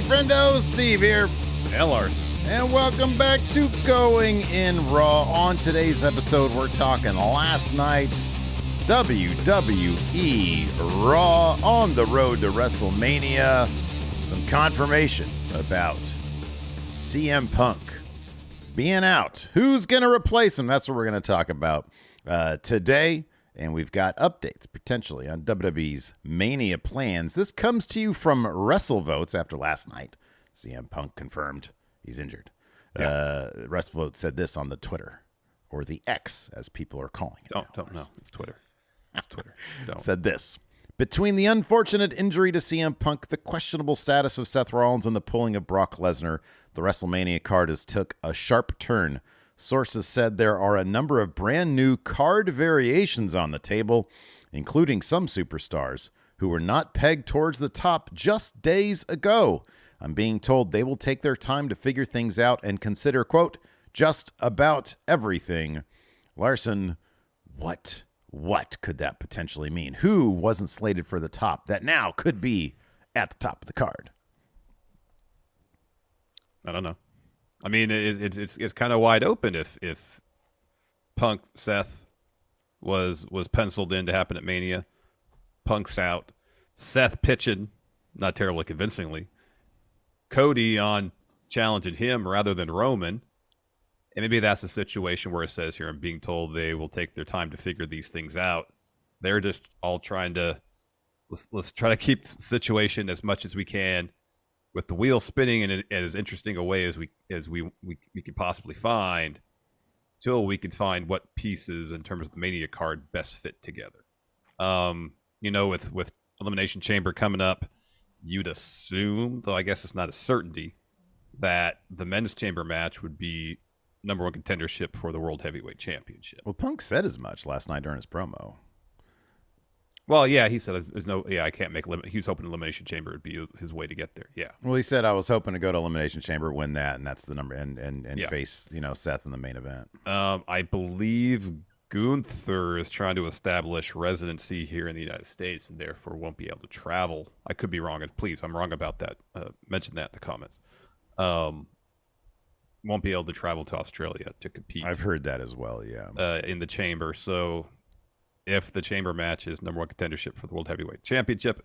Friendo, Steve here. And Larson. And welcome back to Going in Raw. On today's episode, we're talking last night's WWE Raw on the road to WrestleMania. Some confirmation about CM Punk being out. Who's going to replace him? That's what we're going to talk about today. And we've got updates potentially on WWE's Mania plans. This comes to you from WrestleVotes after last night. CM Punk confirmed he's injured. Yeah. WrestleVotes said this on the Twitter, or the X, as people are calling it. Don't know. It's Twitter. It's Twitter. Don't. Said this. Between the unfortunate injury to CM Punk, the questionable status of Seth Rollins, and the pulling of Brock Lesnar, the WrestleMania card has took a sharp turn. Sources said there are a number of brand new card variations on the table, including some superstars who were not pegged towards the top just days ago. I'm being told they will take their time to figure things out and consider, quote, just about everything. Larson, what could that potentially mean? Who wasn't slated for the top that now could be at the top of the card? I don't know. I mean, it's kind of wide open if Punk Seth was penciled in to happen at Mania. Punk's out. Seth pitching, not terribly convincingly. Cody on challenging him rather than Roman. And maybe that's a situation where it says here, I'm being told they will take their time to figure these things out. They're just all trying to, let's try to keep the situation as much as we can with the wheel spinning in as interesting a way as we could possibly find, till we can find what pieces in terms of the Mania card best fit together. With Elimination Chamber coming up, you'd assume, though I guess it's not a certainty, that the men's chamber match would be number one contendership for the World Heavyweight Championship. Well, Punk said as much last night during his promo. Well, yeah, he said I can't make limit. He was hoping Elimination Chamber would be his way to get there. Yeah. Well, he said I was hoping to go to Elimination Chamber, win that, and that's the number, and yeah. face Seth in the main event. I believe Gunther is trying to establish residency here in the United States and therefore won't be able to travel. I could be wrong. Please, I'm wrong about that. Mention that in the comments. Won't be able to travel to Australia to compete. I've heard that as well. Yeah. In the chamber, so. If the chamber match is number one contendership for the World Heavyweight Championship,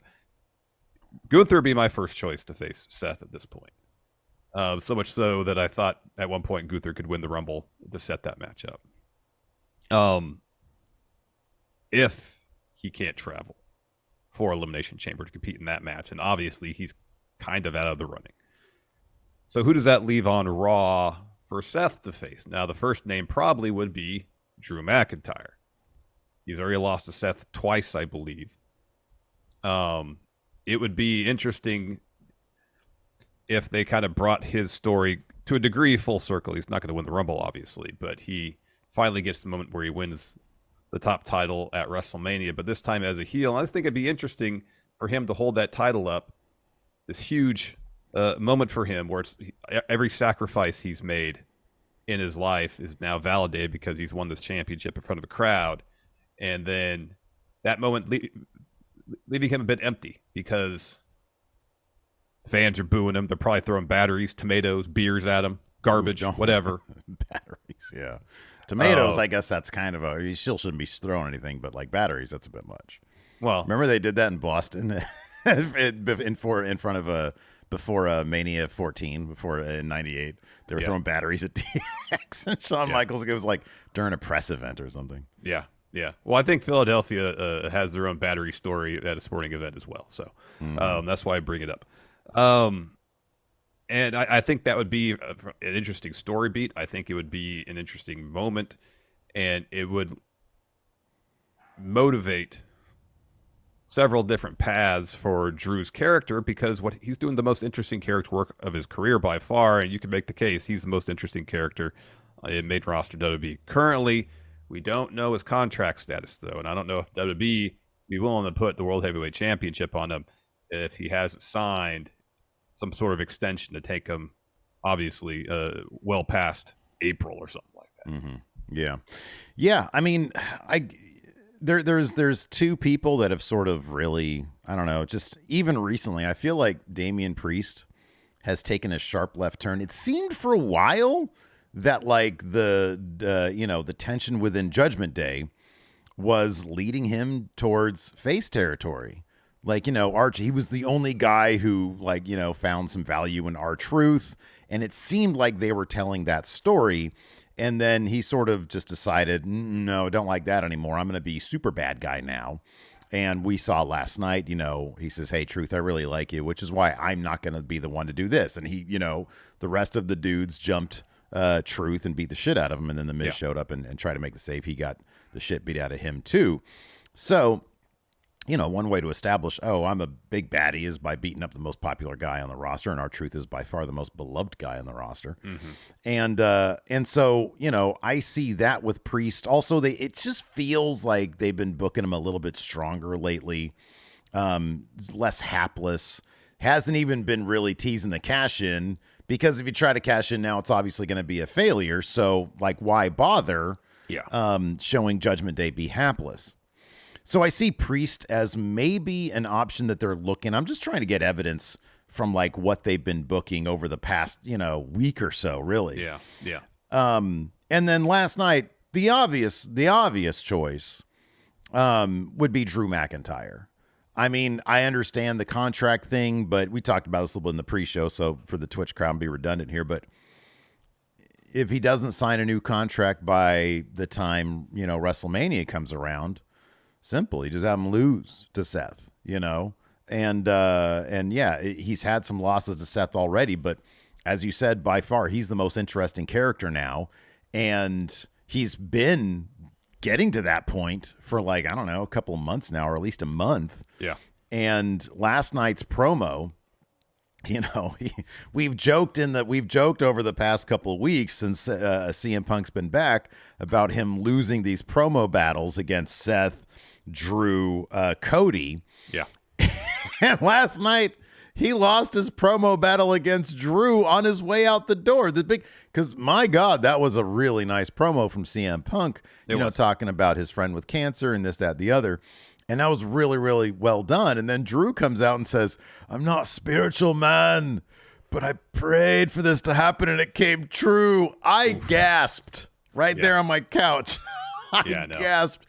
Gunther would be my first choice to face Seth at this point. So much so that I thought at one point Gunther could win the Rumble to set that match up. If he can't travel for Elimination Chamber to compete in that match, and obviously he's kind of out of the running. So who does that leave on Raw for Seth to face? Now, the first name probably would be Drew McIntyre. He's already lost to Seth twice, I believe. It would be interesting if they kind of brought his story to a degree full circle. He's not going to win the Rumble, obviously, but he finally gets the moment where he wins the top title at WrestleMania, but this time as a heel. I just think it'd be interesting for him to hold that title up, this huge moment for him where it's every sacrifice he's made in his life is now validated because he's won this championship in front of a crowd. And then that moment leaving him a bit empty because fans are booing him. They're probably throwing batteries, tomatoes, beers at him, garbage, whatever. Batteries, yeah. Tomatoes, I guess that's kind of you still shouldn't be throwing anything, but like batteries, that's a bit much. Well, remember they did that in Boston in front of before Mania 14, before in 98. They were throwing batteries at DX and Shawn Michaels. It was like during a press event or something. Yeah. Yeah. Well, I think Philadelphia has their own battery story at a sporting event as well. So that's why I bring it up. And I think that would be an interesting story beat. I think it would be an interesting moment, and it would motivate several different paths for Drew's character because what he's doing the most interesting character work of his career by far, and you can make the case he's the most interesting character in main roster WWE. Currently, we don't know his contract status, though, and I don't know if WWE be willing to put the World Heavyweight Championship on him if he hasn't signed some sort of extension to take him, obviously, well past April or something like that. Mm-hmm. Yeah. I mean, there's two people that have sort of really, I don't know, just even recently, I feel like Damian Priest has taken a sharp left turn. It seemed for a while that like the tension within Judgment Day was leading him towards face territory. Like, Archie, he was the only guy who found some value in R-Truth, and it seemed like they were telling that story. And then he sort of just decided, no, don't like that anymore. I'm going to be super bad guy now. And we saw last night, he says, hey, Truth, I really like you, which is why I'm not going to be the one to do this. And he, the rest of the dudes jumped Truth and beat the shit out of him. And then the Miz showed up and tried to make the save. He got the shit beat out of him too. So, one way to establish, I'm a big baddie is by beating up the most popular guy on the roster. And R-Truth is by far the most beloved guy on the roster. Mm-hmm. And so, I see that with Priest. Also, it just feels like they've been booking him a little bit stronger lately. Less hapless. Hasn't even been really teasing the cash in, because if you try to cash in now, it's obviously going to be a failure. So why bother showing Judgment Day be hapless? So I see Priest as maybe an option that they're looking. I'm just trying to get evidence from what they've been booking over the past, week or so, really. Yeah. Yeah. And then last night, the obvious choice would be Drew McIntyre. I mean, I understand the contract thing, but we talked about this a little bit in the pre-show, so for the Twitch crowd, I'll be redundant here, but if he doesn't sign a new contract by the time, WrestleMania comes around, simple. You just have him lose to Seth, and yeah, he's had some losses to Seth already, but as you said, by far, he's the most interesting character now. And he's been getting to that point for a couple of months now, or at least a month. Yeah. And last night's promo, we've joked over the past couple of weeks since CM Punk's been back about him losing these promo battles against Seth, Drew, Cody. Yeah. And last night he lost his promo battle against Drew on his way out the door. Because my God, that was a really nice promo from CM Punk, talking about his friend with cancer and this, that, the other. And that was really, really well done. And then Drew comes out and says, I'm not spiritual, man, but I prayed for this to happen and it came true. I gasped there on my couch. I gasped.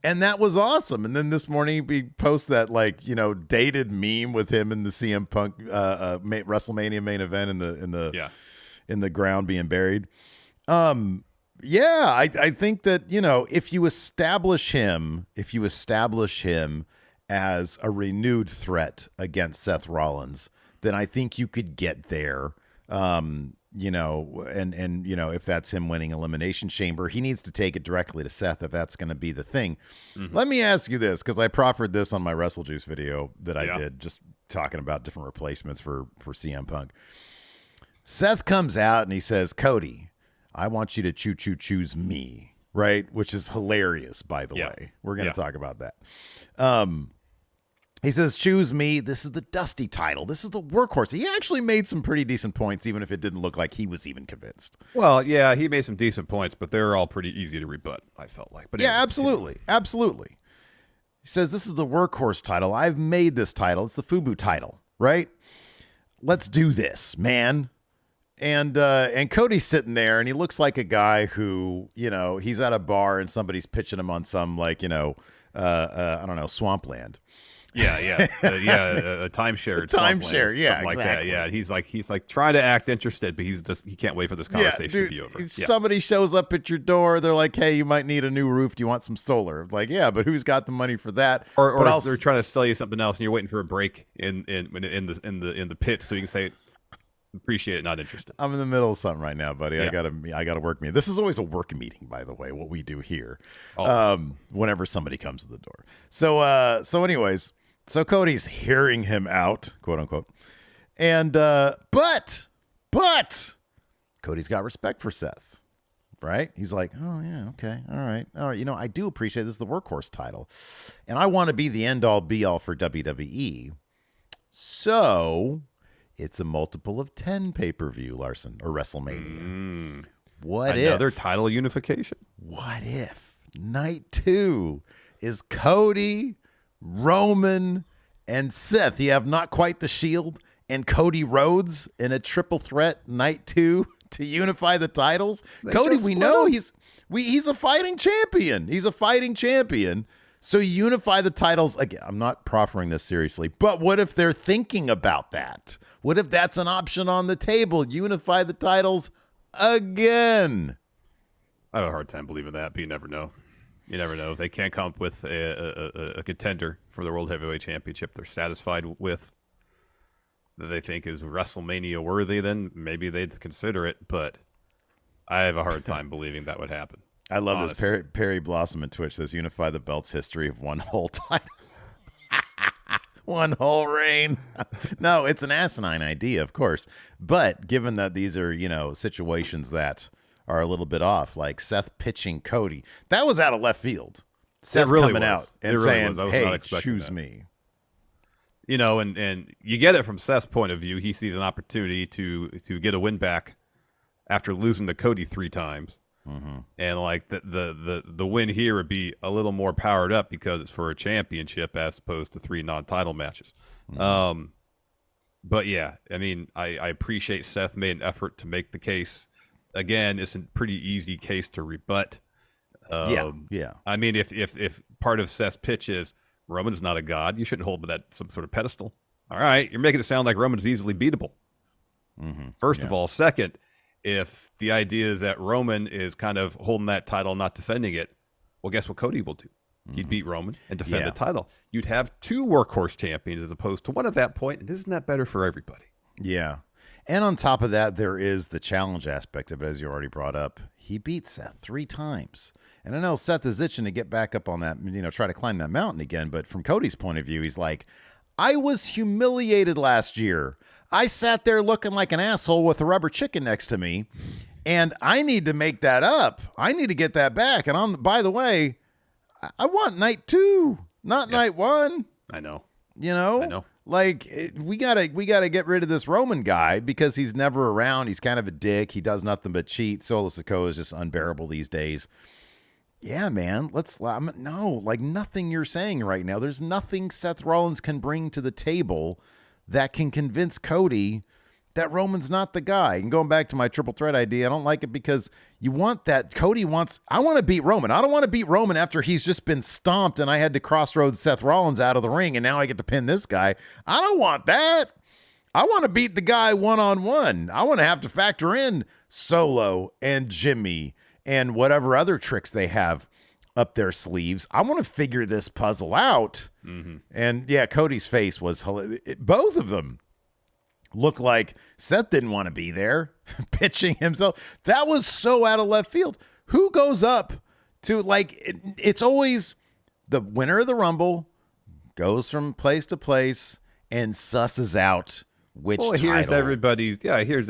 And that was awesome. And then this morning we post that dated meme with him in the CM Punk WrestleMania main event in the ground being buried. I think that, if you establish him as a renewed threat against Seth Rollins, then I think you could get there. If that's him winning Elimination Chamber, he needs to take it directly to Seth if that's going to be the thing. Mm-hmm. Let me ask you this, because I proffered this on my Wrestle Juice video that I did, just talking about different replacements for CM Punk. Seth comes out and he says, Cody, I want you to choose me, right? Which is hilarious, by the way. We're going to talk about that. He says, choose me. This is the Dusty title. This is the workhorse. He actually made some pretty decent points, even if it didn't look like he was even convinced. Well, yeah, he made some decent points, but they're all pretty easy to rebut, I felt like. But yeah, absolutely. Absolutely. He says, this is the workhorse title. I've made this title. It's the FUBU title, right? Let's do this, man. And Cody's sitting there, and he looks like a guy who, he's at a bar and somebody's pitching him on some, I don't know, swampland. A timeshare. Timeshare, yeah, like exactly. that. Yeah, he's like trying to act interested, but he can't wait for this conversation to be over. Somebody shows up at your door. They're like, "Hey, you might need a new roof. Do you want some solar?" Like, yeah, but who's got the money for that? Or they're trying to sell you something else, and you're waiting for a break in the pit, so you can say, "Appreciate it, not interested." I'm in the middle of something right now, buddy. Yeah. I gotta work meeting. This is always a work meeting, by the way. What we do here, whenever somebody comes to the door. So anyways. So Cody's hearing him out, quote unquote. And, but Cody's got respect for Seth, right? He's like, oh yeah, okay. All right. I do appreciate this is the workhorse title and I want to be the end all be all for WWE. So it's a multiple of 10 pay-per-view, Larson, or WrestleMania. What if another title unification? What if night 2 is Cody, Roman, and Seth? You have not quite the Shield and Cody Rhodes in a triple threat night 2 to unify the titles. Cody, we know he's a fighting champion. He's a fighting champion. So unify the titles again. I'm not proffering this seriously, but what if they're thinking about that? What if that's an option on the table? Unify the titles again. I have a hard time believing that, but you never know. You never know. If they can't come up with a contender for the World Heavyweight Championship they're satisfied with, that they think is WrestleMania worthy, then maybe they'd consider it, but I have a hard time believing that would happen. I love this. Perry Blossom at Twitch says, unify the belts history of one whole title. One whole reign. No, it's an asinine idea, of course. But given that these are, situations that are a little bit off, like Seth pitching Cody, that was out of left field. Seth really coming out and saying, hey, choose that. me. And you get it from Seth's point of view. He sees an opportunity to get a win back after losing to Cody 3 times. Mm-hmm. And like the win here would be a little more powered up because it's for a championship as opposed to 3 non-title matches. Mm-hmm. But yeah, I mean, I appreciate Seth made an effort to make the case. Again, it's a pretty easy case to rebut. Yeah. I mean, if part of Seth's pitch is Roman's not a god, you shouldn't hold him at some sort of pedestal. All right, you're making it sound like Roman's easily beatable. Mm-hmm. First of all. Second, if the idea is that Roman is kind of holding that title, not defending it, well, guess what Cody will do? He'd beat Roman and defend the title. You'd have 2 workhorse champions as opposed to 1 at that point, and isn't that better for everybody? Yeah. And on top of that, there is the challenge aspect of it, as you already brought up. He beat Seth 3 times. And I know Seth is itching to get back up on that, try to climb that mountain again. But from Cody's point of view, he's like, I was humiliated last year. I sat there looking like an asshole with a rubber chicken next to me, and I need to make that up. I need to get that back. And by the way, I want night 2, not night 1. I know. I know. Like we gotta get rid of this Roman guy because he's never around. He's kind of a dick. He does nothing but cheat. Solo Sikoa is just unbearable these days. Yeah, man. Nothing you're saying right now. There's nothing Seth Rollins can bring to the table that can convince Cody that Roman's not the guy. And going back to my triple threat idea, I don't like it because you want that. I want to beat Roman. I don't want to beat Roman after he's just been stomped and I had to crossroads Seth Rollins out of the ring and now I get to pin this guy. I don't want that. I want to beat the guy one-on-one. I want to have to factor in Solo and Jimmy and whatever other tricks they have up their sleeves. I want to figure this puzzle out. Mm-hmm. And yeah, Cody's face was hilarious. Both of them looked like Seth didn't want to be there, pitching himself. That was so out of left field. Who goes up to it's always the winner of the Rumble goes from place to place and susses out which title. Here's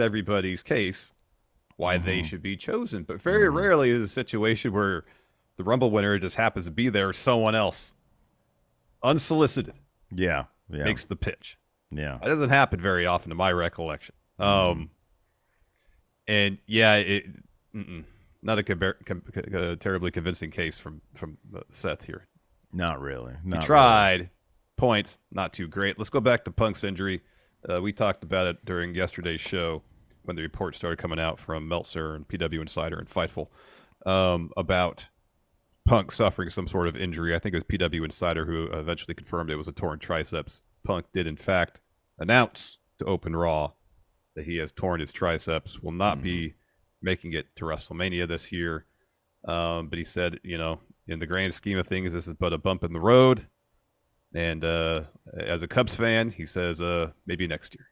everybody's case why they should be chosen. But very rarely is a situation where the Rumble winner just happens to be there, someone else unsolicited makes the pitch. Yeah, that doesn't happen very often, to my recollection. And yeah, not a terribly convincing case from Seth here. Not really. He tried. Points, not too great. Let's go back to Punk's injury. We talked about it during yesterday's show when the report started coming out from Meltzer and PW Insider and Fightful about Punk suffering some sort of injury. I think it was PW Insider who eventually confirmed it was a torn triceps. Punk did, in fact, announce to Open Raw that he has torn his triceps, will not be making it to WrestleMania this year. But he said, in the grand scheme of things, this is but a bump in the road. And as a Cubs fan, he says maybe next year.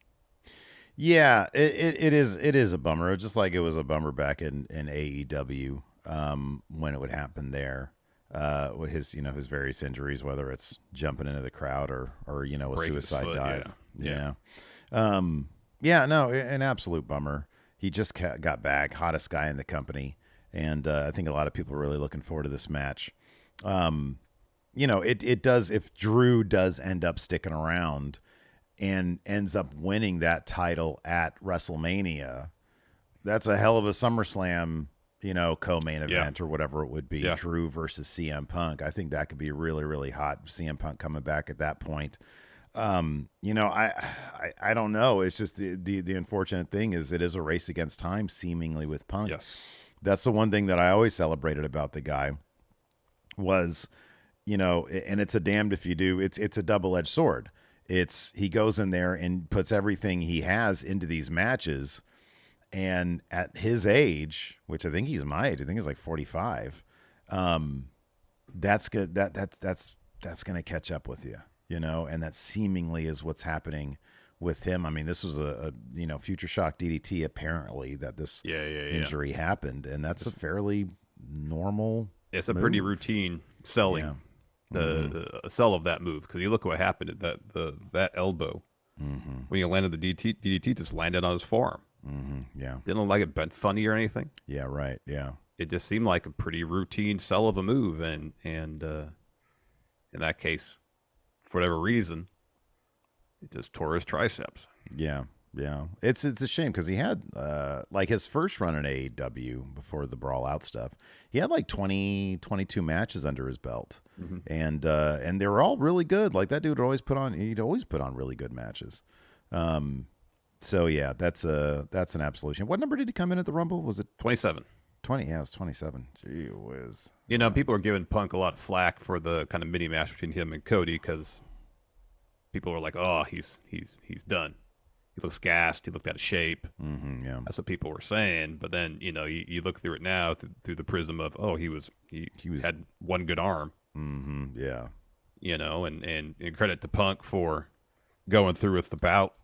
Yeah, it is a bummer. Just like it was a bummer back in AEW when it would happen there. With his various injuries, whether it's jumping into the crowd or a breaking suicide dive. Yeah. No, an absolute bummer. He just got back, hottest guy in the company, and I think a lot of people are really looking forward to this match. It does, if Drew does end up sticking around and ends up winning that title at WrestleMania, that's a hell of a SummerSlam co-main event or whatever it would be. Yeah. Drew versus CM Punk. I think that could be really, really hot. CM Punk coming back at that point. I don't know. It's just the unfortunate thing is it is a race against time, seemingly, with Punk. Yes. That's the one thing that I always celebrated about the guy was, and it's a damned if you do. It's a double-edged sword. He goes in there and puts everything he has into these matches, and at his age, which I think he's my age, I think he's like 45. That's good. That's gonna catch up with you, and that seemingly is what's happening with him. I mean, this was a future shock DDT apparently that this injury happened, and that's a fairly normal. It's a pretty routine selling. Yeah. The sell of that move, because you look at what happened at that elbow when he landed the DDT just landed on his forearm. Yeah, didn't look like it bent funny or anything. Yeah, right. Yeah, it just seemed like a pretty routine sell of a move, and in that case, for whatever reason, it just tore his triceps. Yeah. It's a shame because he had like his first run in AEW before the Brawl Out stuff. He had like 22 matches under his belt, and they were all really good. Like that dude he'd always put on really good matches. So yeah, that's an absolute shame. What number did he come in at the Rumble? Was it 27? 20? Yeah, it was 27. Gee whiz. People are giving Punk a lot of flack for the kind of mini match between him and Cody because people are like, "Oh, he's done. He looks gassed. He looked out of shape." Yeah, that's what people were saying. But then you look through it now through the prism of he had one good arm. Yeah. And credit to Punk for going through with the bout.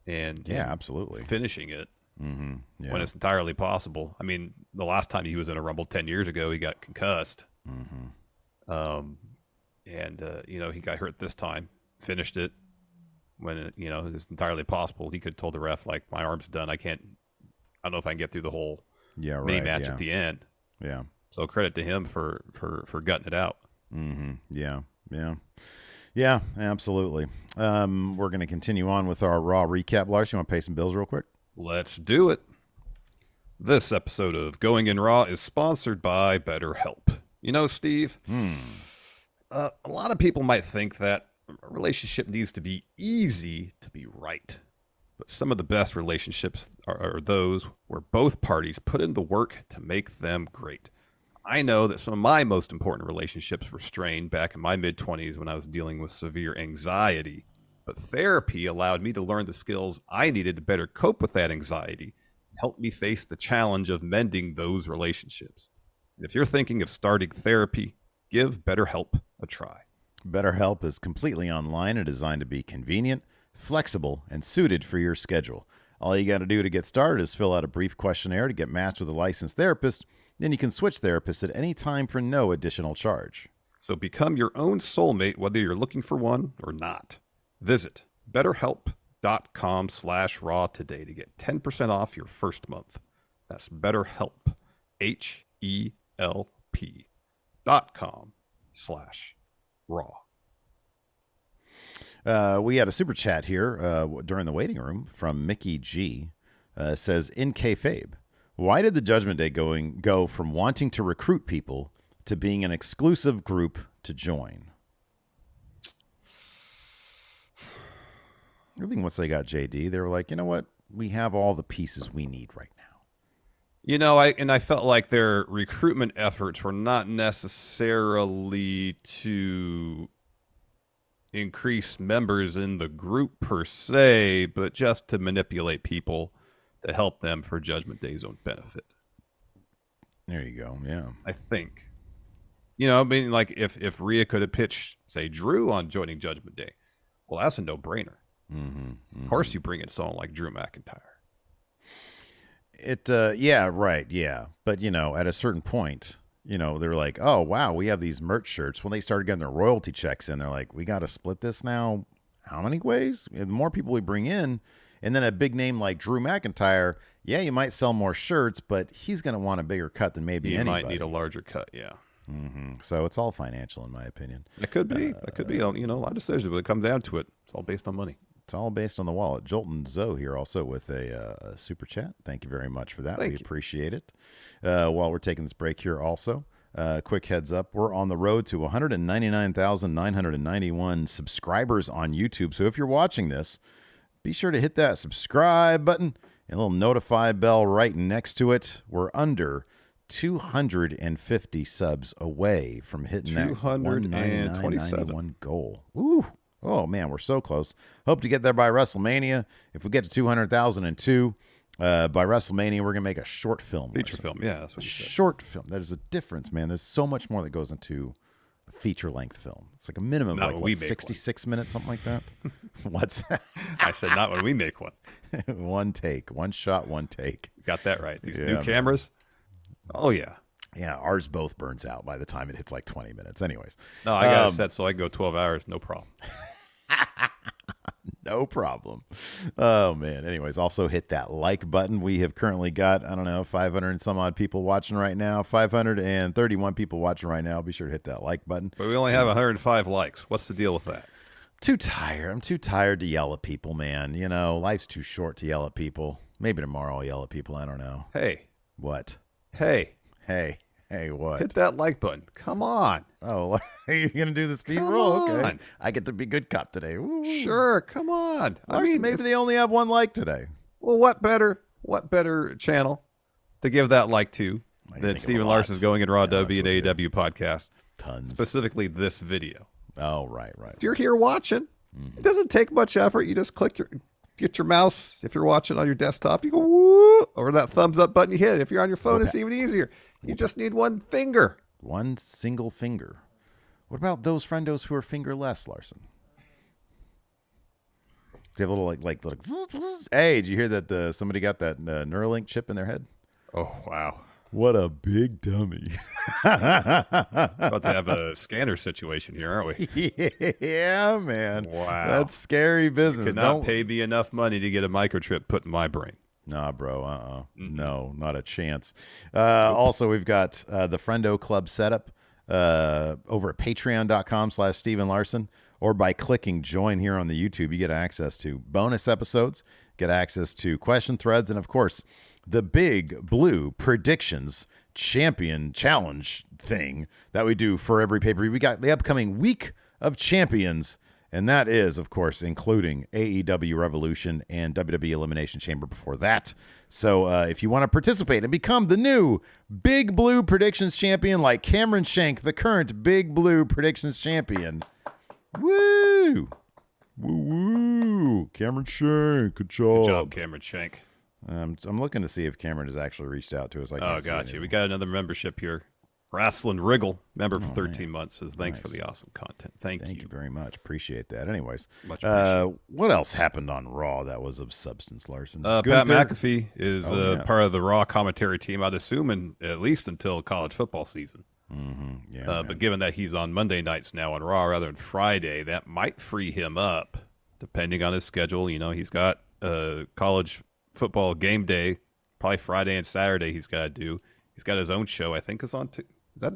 And absolutely finishing it when it's entirely possible. I mean, the last time he was in a Rumble 10 years ago, he got concussed. He got hurt this time, finished it when it's entirely possible. He could have told the ref, like, my arm's done. I don't know if I can get through the whole mini match at the end. Yeah. So credit to him for gutting it out. Yeah, absolutely. We're going to continue on with our Raw recap. Larson, you want to pay some bills real quick? Let's do it. This episode of Going in Raw is sponsored by BetterHelp. Steve, a lot of people might think that a relationship needs to be easy to be right. But some of the best relationships are those where both parties put in the work to make them great. I know that some of my most important relationships were strained back in my mid-20s when I was dealing with severe anxiety. But therapy allowed me to learn the skills I needed to better cope with that anxiety, help me face the challenge of mending those relationships. And if you're thinking of starting therapy, give BetterHelp a try. BetterHelp is completely online and designed to be convenient, flexible, and suited for your schedule. All you got to do to get started is fill out a brief questionnaire to get matched with a licensed therapist. Then you can switch therapists at any time for no additional charge. So become your own soulmate, whether you're looking for one or not. Visit BetterHelp.com/raw today to get 10% off your first month. That's BetterHelp, HELP.com/raw. We had a super chat here during the waiting room from Mickey G. Says, in kayfabe, why did the Judgment Day go from wanting to recruit people to being an exclusive group to join? I think once they got JD, they were like, you know what? We have all the pieces we need right now. I felt like their recruitment efforts were not necessarily to increase members in the group per se, but just to manipulate people to help them for Judgment Day's own benefit. There you go. Yeah. I think. Like if Rhea could have pitched, say, Drew on joining Judgment Day, well, that's a no-brainer. Of course you bring in someone like Drew McIntyre. Yeah, right, yeah. But, at a certain point, they're like, oh, wow, we have these merch shirts. When they started getting their royalty checks in, they're like, we got to split this now how many ways? The more people we bring in, and then a big name like Drew McIntyre, yeah, you might sell more shirts, but he's going to want a bigger cut than maybe anybody. He might need a larger cut, yeah. So it's all financial, in my opinion. It could be. It could be, a lot of decisions, but it comes down to it. It's all based on money. It's all based on the wallet. Jolton Zoe here also with a super chat. Thank you very much for that. We appreciate it. While we're taking this break here also, quick heads up, we're on the road to 199,991 subscribers on YouTube. So if you're watching this, be sure to hit that subscribe button and a little notify bell right next to it. We're under 250 subs away from hitting that 199.91 goal. Woo! Oh, man, we're so close. Hope to get there by WrestleMania. If we get to 200,002 by WrestleMania, we're going to make a short film. Feature film, yeah, that's what you said. Short film. There's a difference, man. There's so much more that goes into a feature-length film. It's like a minimum of, like, what, 66 minutes, something like that? What's that? I said not when we make one. One take. One shot, one take. Got that right. These new cameras. Oh, yeah. Yeah, ours both burns out by the time it hits like 20 minutes. Anyways. No, I got it set so I can go 12 hours. No problem. No problem. Oh, man. Anyways, also hit that like button. We have currently got, 500 and some odd people watching right now. 531 people watching right now. Be sure to hit that like button. But we only have 105 likes. What's the deal with that? Too tired. I'm too tired to yell at people, man. Life's too short to yell at people. Maybe tomorrow I'll yell at people. I don't know. Hey. What? Hey, what? hit that like button. Come on. Oh, are you going to do the Steve roll? Okay. I get to be good cop today. Woo. Sure, come on. Larson, maybe they only have one like today. Well, what better channel to give that like to than Steven Larson's Going in Raw W and AEW podcast? Tons. Specifically this video. Oh, right. If you're here watching, it doesn't take much effort. You just get your mouse. If you're watching on your desktop, you go woo, or that thumbs up button, you hit it. If you're on your phone, it's even easier. You just need one finger. One single finger. What about those friendos who are fingerless, Larson? Do you have a little like little? Hey, did you hear that somebody got that Neuralink chip in their head? Oh, wow. What a big dummy. About to have a scanner situation here, aren't we? Yeah, man. Wow. That's scary business. You could not pay me enough money to get a microchip put in my brain. Nah, bro. No, not a chance. Also, we've got the Friendo Club setup over at patreon.com/Steven Larson, or by clicking join here on the YouTube. You get access to bonus episodes, get access to question threads, and of course, the big blue predictions champion challenge thing that we do for every pay-per-view. We got the upcoming week of champions, and that is, of course, including AEW Revolution and WWE Elimination Chamber before that. So if you want to participate and become the new Big Blue Predictions Champion like Cameron Shank, the current Big Blue Predictions Champion. Woo! Woo! Cameron Shank, good job. Good job, Cameron Shank. I'm looking to see if Cameron has actually reached out to us. Got you. We got another membership here. Wrestling Wriggle, member for 13 months, says thanks for the awesome content. Thank you very much. Appreciate that. Anyways, much appreciated. What else happened on Raw that was of substance, Larson? Pat McAfee is part of the Raw commentary team, I'd assume, at least until college football season. Mm-hmm. Yeah, but given that he's on Monday nights now on Raw rather than Friday, that might free him up, depending on his schedule. He's got college football game day, probably Friday and Saturday he's got to do. He's got his own show, I think, is on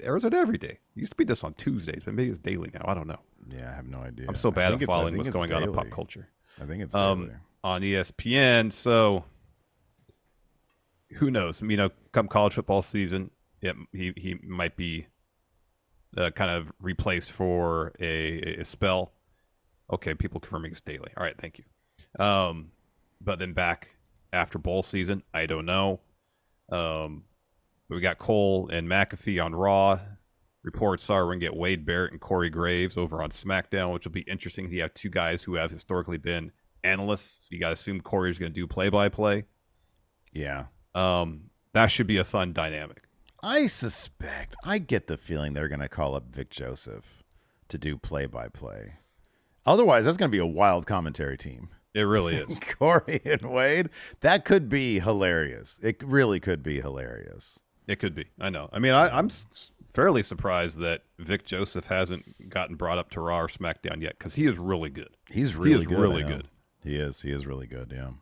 or is it every day? It used to be just on Tuesdays, but maybe it's daily now. I don't know. Yeah, I have no idea. I'm so bad at following what's going on in pop culture. I think it's daily. On ESPN. So who knows? Come college football season, he might be kind of replaced for a spell. Okay, people confirming it's daily. All right, thank you. But then back after bowl season, I don't know. We got Cole and McAfee on Raw. Reports are we're going to get Wade Barrett and Corey Graves over on SmackDown, which will be interesting. You have two guys who have historically been analysts, so you got to assume Corey's going to do play-by-play. Yeah. That should be a fun dynamic. I get the feeling they're going to call up Vic Joseph to do play-by-play. Otherwise, that's going to be a wild commentary team. It really is. Corey and Wade. That could be hilarious. It really could be hilarious. It could be. I know. I mean, I'm fairly surprised that Vic Joseph hasn't gotten brought up to Raw or SmackDown yet, because he is really good. He's really good. Really good. He is. He is really good, yeah.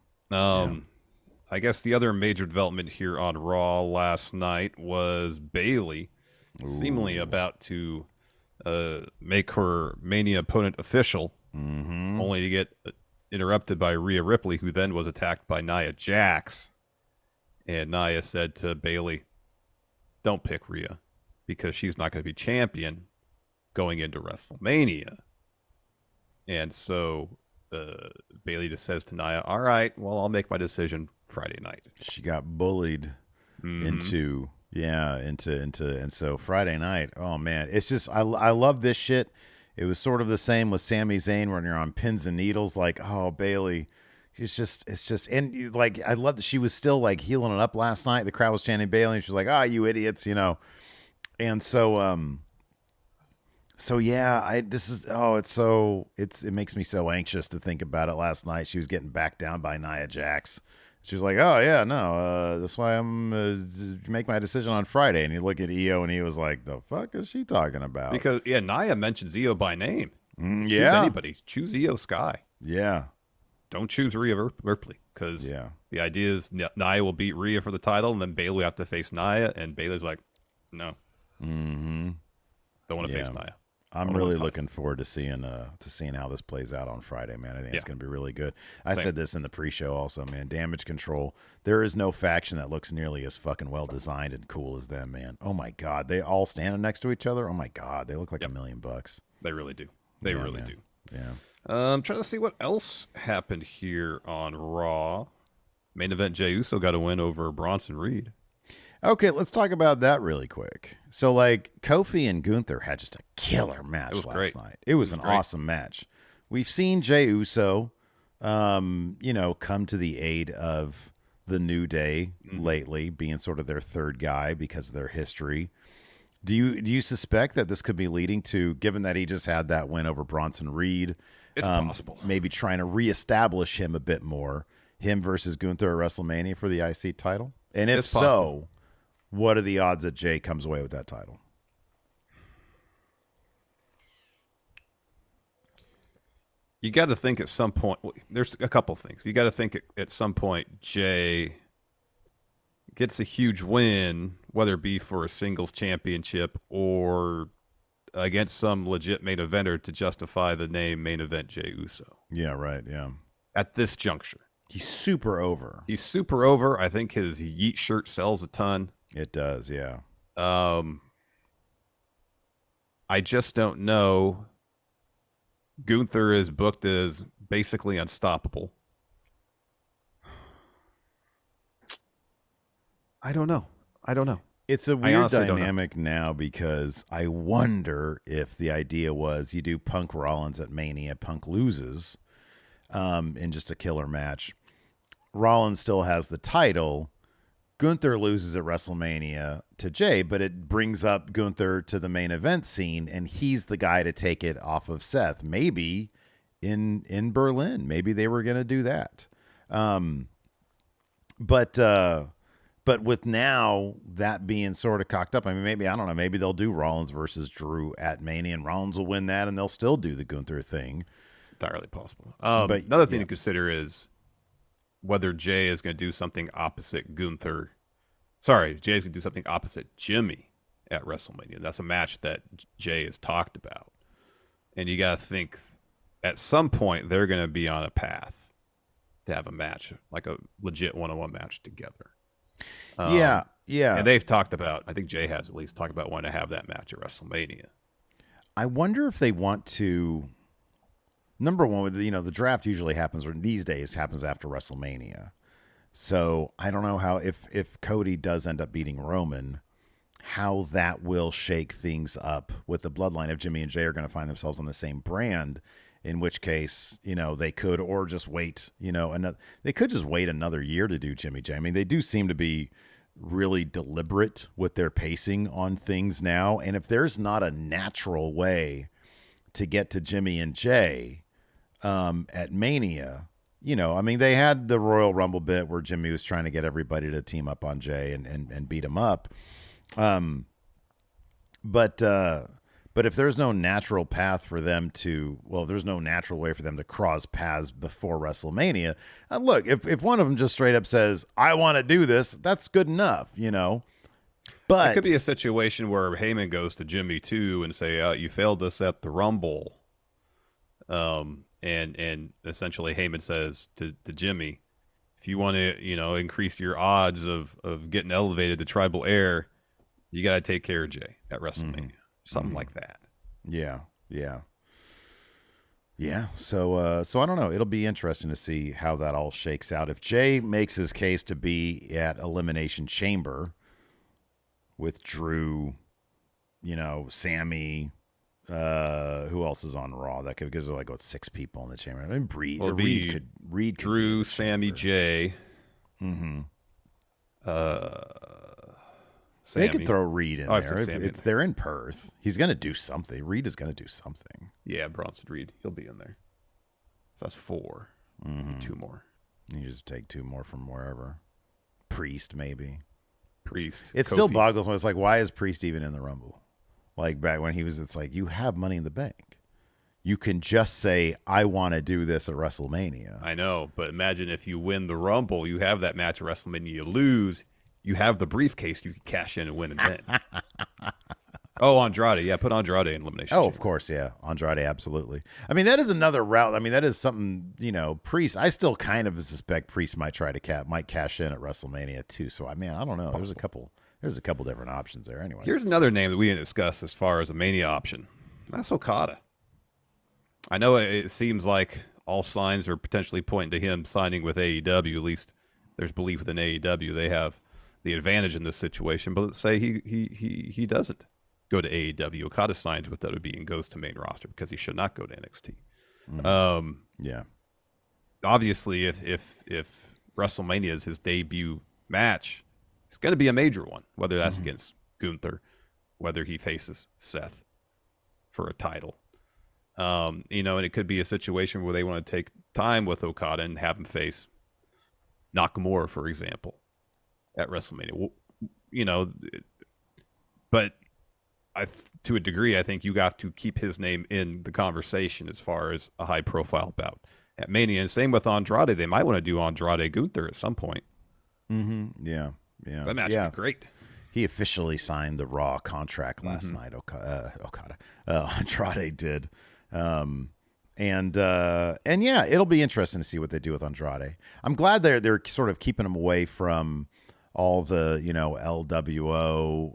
I guess the other major development here on Raw last night was Bayley seemingly about to make her Mania opponent official, only to get interrupted by Rhea Ripley, who then was attacked by Nia Jax. And Nia said to Bayley, "Don't pick Rhea, because she's not going to be champion going into WrestleMania. And so Bayley just says to Nia, all right, well, I'll make my decision Friday night. She got bullied into, and so Friday night, oh man, it's just, I love this shit. It was sort of the same with Sami Zayn when you're on pins and needles, like, oh, Bayley, it's just, and like, I love that she was still like healing it up last night. The crowd was chanting Bayley, and she was like, oh, you idiots, you know. And so, yeah, it makes me so anxious to think about it. Last night, she was getting backed down by Nia Jax. She was like, oh yeah, no, that's why I'm make my decision on Friday. And you look at EO, and he was like, the fuck is she talking about? Because Nia mentions EO by name. Choose anybody. Choose EO Sky. Yeah. Don't choose Rhea Ripley, because the idea is Nia will beat Rhea for the title, and then Bayley will have to face Nia, and Bayley's like, no. Mm-hmm. Don't want to face Nia. I'm really looking forward to seeing how this plays out on Friday, man. I think it's going to be really good. I said this in the pre-show also, man. Damage Control. There is no faction that looks nearly as fucking well designed and cool as them, man. Oh my god, they all standing next to each other. Oh my god, they look like $1 million. They really do. They really do. Yeah. I'm trying to see what else happened here on Raw. Main event: Jey Uso got a win over Bronson Reed. Okay, let's talk about that really quick. So, like, Kofi and Gunther had just a killer match last night. It was an awesome match. We've seen Jey Uso, come to the aid of the New Day lately, being sort of their third guy because of their history. Do you suspect that this could be leading to, given that he just had that win over Bronson Reed, it's possible, maybe trying to reestablish him a bit more, him versus Gunther at WrestleMania for the IC title? And if so, what are the odds that Jey comes away with that title? You got to think at some point, there's a couple things. You got to think at some point Jey gets a huge win, whether it be for a singles championship or against some legit main eventer to justify the name Main Event Jey Uso. Yeah, right, yeah. At this juncture. He's super over. I think his Yeet shirt sells a ton. It does, yeah. I just don't know. Gunther is booked as basically unstoppable. I don't know. It's a weird dynamic now because I wonder if the idea was you do Punk Rollins at Mania, Punk loses in just a killer match. Rollins still has the title. Gunther loses at WrestleMania to Jey, but it brings up Gunther to the main event scene, and he's the guy to take it off of Seth. Maybe in Berlin. Maybe they were going to do that. But with now that being sort of cocked up, I mean, maybe, I don't know, maybe they'll do Rollins versus Drew at Mania, and Rollins will win that, and they'll still do the Gunther thing. It's entirely possible. But another thing to consider is whether Jey is going to do something opposite Gunther. Sorry, Jey is going to do something opposite Jimmy at WrestleMania. That's a match that Jey has talked about. And you got to think at some point they're going to be on a path to have a match, like a legit one-on-one match together. Yeah. And they've talked about, I think Jey has at least talked about wanting to have that match at WrestleMania. I wonder if they want to... Number one, the draft usually happens, or these days happens after WrestleMania. So I don't know how, if Cody does end up beating Roman, how that will shake things up with the bloodline. If Jimmy and Jey are going to find themselves on the same brand, in which case, they could, or just wait, they could just wait another year to do Jimmy Jey. I mean, they do seem to be really deliberate with their pacing on things now. And if there's not a natural way to get to Jimmy and Jey, at Mania, I mean, they had the Royal Rumble bit where Jimmy was trying to get everybody to team up on Jey and beat him up. But if there's no natural path for them to, if there's no natural way for them to cross paths before WrestleMania, look, if one of them just straight up says, I want to do this, that's good enough, But it could be a situation where Heyman goes to Jimmy too and say, you failed us at the Rumble. And essentially Heyman says to Jimmy, if you want to, increase your odds of getting elevated to tribal heir, You got to take care of Jey at WrestleMania. Something like that. Yeah. So I don't know. It'll be interesting to see how that all shakes out. If Jey makes his case to be at Elimination Chamber with Drew, Sami, who else is on Raw? That could, because like what, 6 people in the chamber. I mean, Reed could Drew, Sami, Jey. They could throw Reed in there. They're in Perth. He's going to do something. Reed is going to do something. Yeah, Bronson Reed. He'll be in there. So that's 4. 2 more. You just take 2 more from wherever. Priest, maybe. It Kofi. Still boggles me. It's like, why is Priest even in the Rumble? Like back when it's like, you have Money in the Bank. You can just say, I want to do this at WrestleMania. I know, but imagine if you win the Rumble, you have that match at WrestleMania, you lose, you have the briefcase, you can cash in and win and then. Oh, Andrade. Yeah, put Andrade in Elimination Chamber. Of course, yeah. Andrade, absolutely. I mean, that is another route. I mean, that is something, Priest, I still kind of suspect Priest might cash in at WrestleMania too. So, I don't know. There's a couple different options there anyway. Here's another name that we didn't discuss as far as a Mania option. That's Okada. I know it seems like all signs are potentially pointing to him signing with AEW. At least there's belief within AEW. They have the advantage in this situation. But let's say he doesn't go to AEW. Okada signs with WWE and goes to main roster because he should not go to NXT. Yeah. Obviously, if WrestleMania is his debut match, it's going to be a major one, whether that's against Gunther, whether he faces Seth for a title. And it could be a situation where they want to take time with Okada and have him face Nakamura, for example, at WrestleMania. But to a degree, I think you got to keep his name in the conversation as far as a high-profile bout at Mania. And same with Andrade. They might want to do Andrade Gunther at some point. Yeah. That match would be great. He officially signed the Raw contract last night. Andrade did. And yeah, it'll be interesting to see what they do with Andrade. I'm glad they're sort of keeping him away from all the, LWO,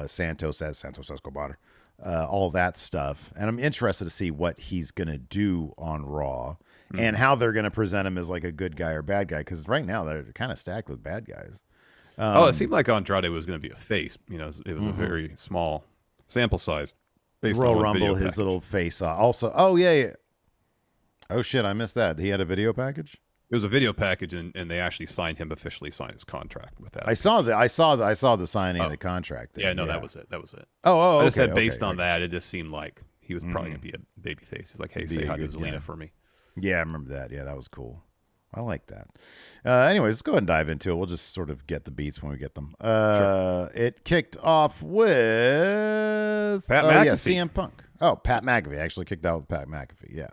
Santos Escobar, all that stuff. And I'm interested to see what he's going to do on Raw and how they're going to present him as like a good guy or bad guy. Because right now they're kind of stacked with bad guys. It seemed like Andrade was going to be a face. It was a very small sample size. Royal Rumble, his little face. Also, oh yeah. Oh shit, I missed that. He had a video package. It was a video package, and they actually officially signed his contract with that. I saw the signing of the contract. There. That was it. Oh, I just said based on that, it just seemed like he was probably going to be a baby face. He's like, hey, say hi to Zelina for me. Yeah, I remember that. Yeah, that was cool. I like that. Anyways, let's go ahead and dive into it. We'll just sort of get the beats when we get them. Sure. It kicked off with Pat McAfee. CM Punk. Oh, Pat McAfee. Actually kicked out with Pat McAfee. Yeah.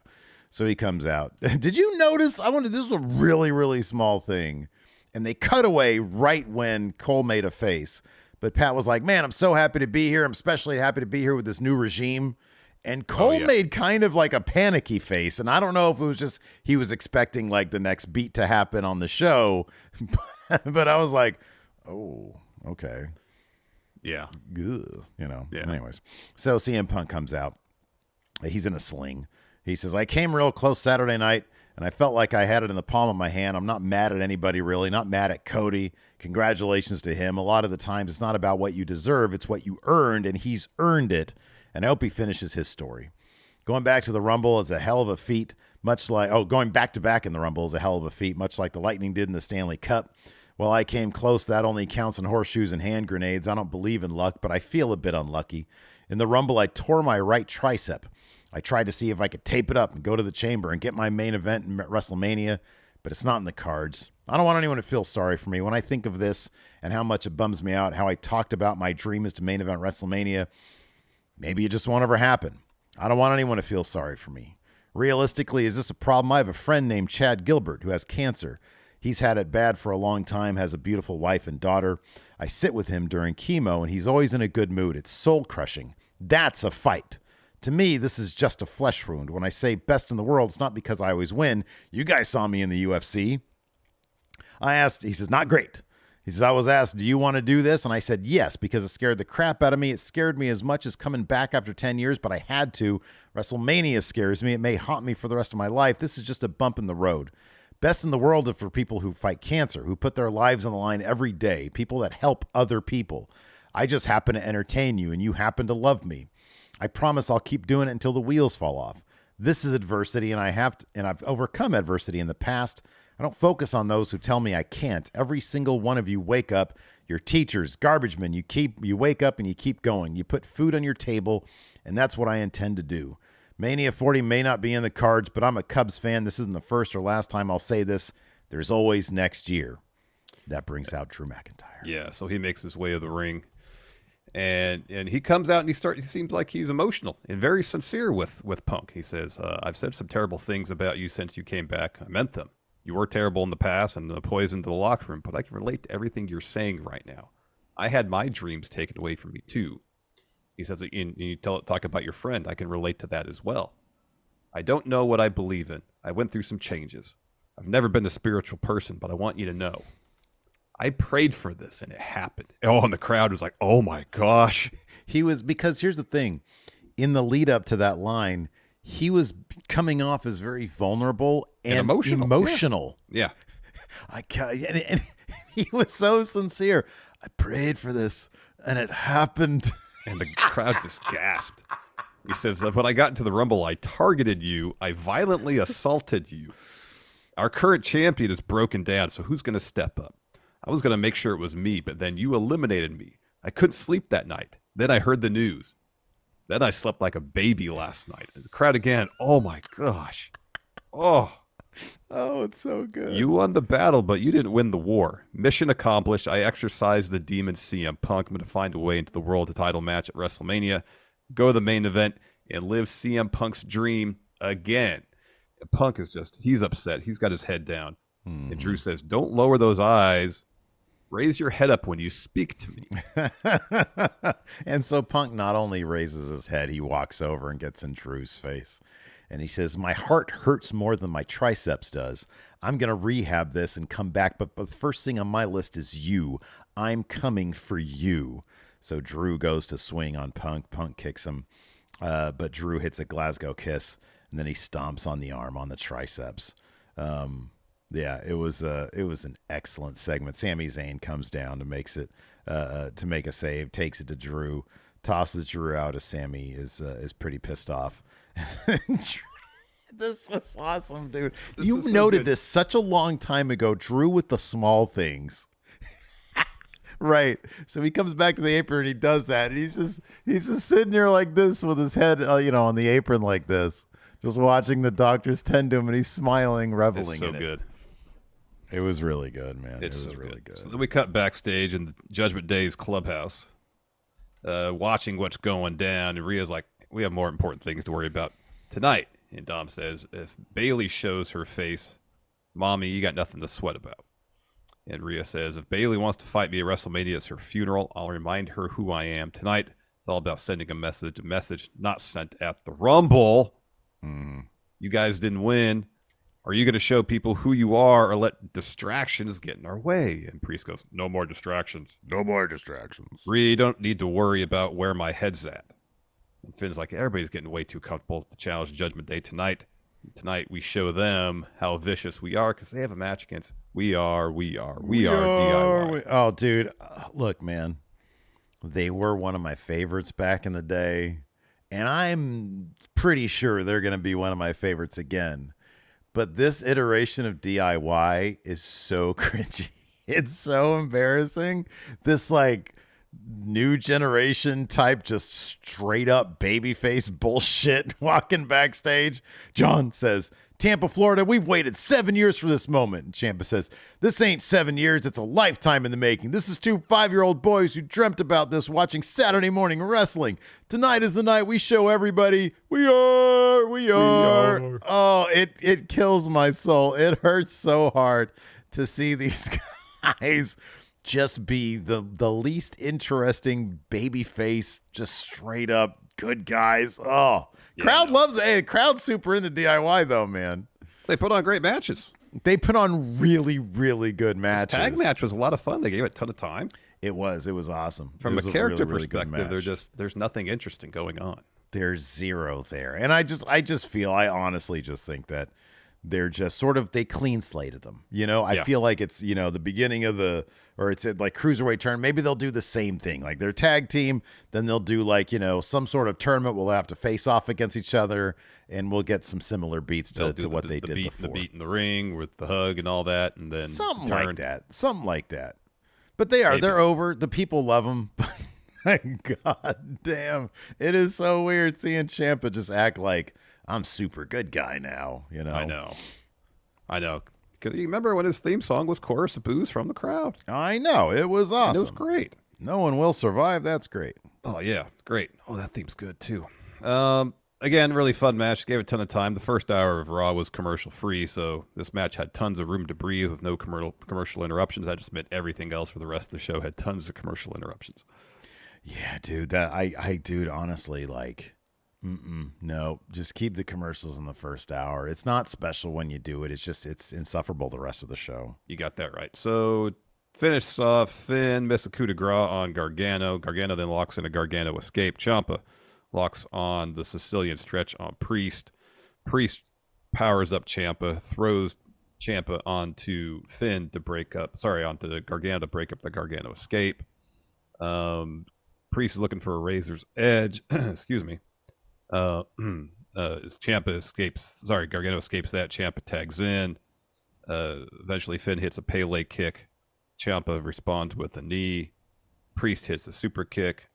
So he comes out. Did you notice? This was a really, really small thing. And they cut away right when Cole made a face. But Pat was like, man, I'm so happy to be here. I'm especially happy to be here with this new regime. And Cole made kind of like a panicky face. And I don't know if it was just he was expecting like the next beat to happen on the show. But I was like, oh, okay. Yeah. Good. Yeah. Anyways. So CM Punk comes out. He's in a sling. He says, I came real close Saturday night, and I felt like I had it in the palm of my hand. I'm not mad at anybody, really. Not mad at Cody. Congratulations to him. A lot of the times it's not about what you deserve. It's what you earned, and he's earned it. And I hope he finishes his story. Going back to the Rumble is a hell of a feat, going back-to-back in the Rumble is a hell of a feat, much like the Lightning did in the Stanley Cup. Well, I came close. That only counts in horseshoes and hand grenades. I don't believe in luck, but I feel a bit unlucky. In the Rumble, I tore my right tricep. I tried to see if I could tape it up and go to the chamber and get my main event in WrestleMania, but it's not in the cards. I don't want anyone to feel sorry for me. When I think of this and how much it bums me out, how I talked about my dream is to main event WrestleMania, maybe it just won't ever happen. I don't want anyone to feel sorry for me. Realistically, is this a problem? I have a friend named Chad Gilbert who has cancer. He's had it bad for a long time, has a beautiful wife and daughter. I sit with him during chemo, and he's always in a good mood. It's soul-crushing. That's a fight. To me, this is just a flesh wound. When I say best in the world, it's not because I always win. You guys saw me in the UFC. I asked, he says, not great. He says, I was asked, do you want to do this? And I said, yes, because it scared the crap out of me. It scared me as much as coming back after 10 years, but I had to. WrestleMania scares me. It may haunt me for the rest of my life. This is just a bump in the road. Best in the world for people who fight cancer, who put their lives on the line every day, people that help other people. I just happen to entertain you, and you happen to love me. I promise I'll keep doing it until the wheels fall off. This is adversity, and I've overcome adversity in the past. I don't focus on those who tell me I can't. Every single one of you wake up. Your teachers, garbage men, you wake up and you keep going. You put food on your table, and that's what I intend to do. Mania 40 may not be in the cards, but I'm a Cubs fan. This isn't the first or last time I'll say this. There's always next year. That brings out Drew McIntyre. Yeah, so he makes his way to the ring. And he comes out and he seems like he's emotional and very sincere with Punk. He says, I've said some terrible things about you since you came back. I meant them. You were terrible in the past and the poison to the locker room, but I can relate to everything you're saying right now. I had my dreams taken away from me too. He says, you talk about your friend. I can relate to that as well. I don't know what I believe in. I went through some changes. I've never been a spiritual person, but I want you to know. I prayed for this and it happened. Oh, and the crowd was like, oh my gosh. Because here's the thing. In the lead up to that line, he was coming off as very vulnerable and emotional. Yeah. And he was so sincere. I prayed for this and it happened. And the crowd just gasped. He says, when I got into the Rumble, I targeted you. I violently assaulted you. Our current champion is broken down, so who's going to step up? I was going to make sure it was me, but then you eliminated me. I couldn't sleep that night. Then I heard the news. Then I slept like a baby last night. And the crowd again, oh my gosh. Oh, it's so good. You won the battle, but you didn't win the war. Mission accomplished. I exercised the demon CM Punk. I'm going to find a way into the world title match at WrestleMania, go to the main event, and live CM Punk's dream again. Punk is he's upset. He's got his head down. And Drew says, don't lower those eyes. Raise your head up when you speak to me. And so Punk not only raises his head, he walks over and gets in Drew's face. And he says, my heart hurts more than my triceps does. I'm going to rehab this and come back. But the first thing on my list is you. I'm coming for you. So Drew goes to swing on Punk. Punk kicks him. But Drew hits a Glasgow kiss. And then he stomps on the arm on the triceps. Yeah, it was an excellent segment. Sami Zayn comes down and makes it to make a save, takes it to Drew, tosses Drew out as Sami is pretty pissed off. This was awesome, dude. You noted this such a long time ago, Drew with the small things. Right. So he comes back to the apron and he does that. And he's just sitting there like this with his head, on the apron like this, just watching the doctors tend to him, and he's smiling, reveling in it. It's so good. It was really good, man. It was so really good. So then we cut backstage in the Judgment Day's clubhouse, watching what's going down. And Rhea's like, we have more important things to worry about tonight. And Dom says, if Bayley shows her face, Mommy, you got nothing to sweat about. And Rhea says, if Bayley wants to fight me at WrestleMania, it's her funeral. I'll remind her who I am. Tonight, it's all about sending a message not sent at the Rumble. You guys didn't win. Are you going to show people who you are or let distractions get in our way? And Priest goes, no more distractions. No more distractions. Rhea, you don't need to worry about where my head's at. And Finn's like, everybody's getting way too comfortable to challenge Judgment Day tonight. Tonight we show them how vicious we are because they have a match against we are DIY. Oh, dude. Look, man. They were one of my favorites back in the day. And I'm pretty sure they're going to be one of my favorites again. But this iteration of DIY is so cringy. It's so embarrassing. This new generation type, just straight up babyface bullshit walking backstage. John says, Tampa, Florida, we've waited 7 years for this moment. And Ciampa says, this ain't 7 years. It's a lifetime in the making. This is two 5-year-old boys who dreamt about this watching Saturday morning wrestling. Tonight is the night we show everybody we are. Oh, it kills my soul. It hurts so hard to see these guys just be the least interesting baby face, just straight up good guys. Oh, yeah, crowd loves it. Hey, crowd's super into DIY though, man. They put on great matches. They put on really, really good matches. This tag match was a lot of fun. They gave it a ton of time. It was awesome. From a character really, really perspective, there's nothing interesting going on. There's zero there. And I honestly just think that they're just sort of, they clean slated them. I feel like it's, the beginning of it's like cruiserweight tournament. Maybe they'll do the same thing. Like their tag team, then they'll do like, some sort of tournament. We'll have to face off against each other and we'll get some similar beats to what they did before. The beat in the ring with the hug and all that. And then something like that. But they're over. The people love them. God damn. It is so weird seeing Ciampa just act like I'm super good guy now, I know. Because you remember when his theme song was chorus of boos from the crowd? I know. It was awesome. And it was great. No one will survive. That's great. Oh, yeah. Great. Oh, that theme's good, too. Again, really fun match. Gave it a ton of time. The first hour of Raw was commercial free, so this match had tons of room to breathe with no commercial interruptions. That just meant everything else for the rest of the show had tons of commercial interruptions. Yeah, dude. Dude, honestly, like, no, just keep the commercials in the first hour. It's not special when you do it. It's insufferable the rest of the show. You got that right. So, finish off, Finn missed a coup de grace on Gargano. Gargano then locks in a Gargano escape. Ciampa locks on the Sicilian stretch on Priest. Priest powers up Ciampa, throws Ciampa onto Finn to onto Gargano to break up the Gargano escape. Priest is looking for a razor's edge. Excuse me. Ciampa escapes. Gargano escapes that. Ciampa tags in. Eventually, Finn hits a Pele kick. Ciampa responds with a knee. Priest hits a super kick.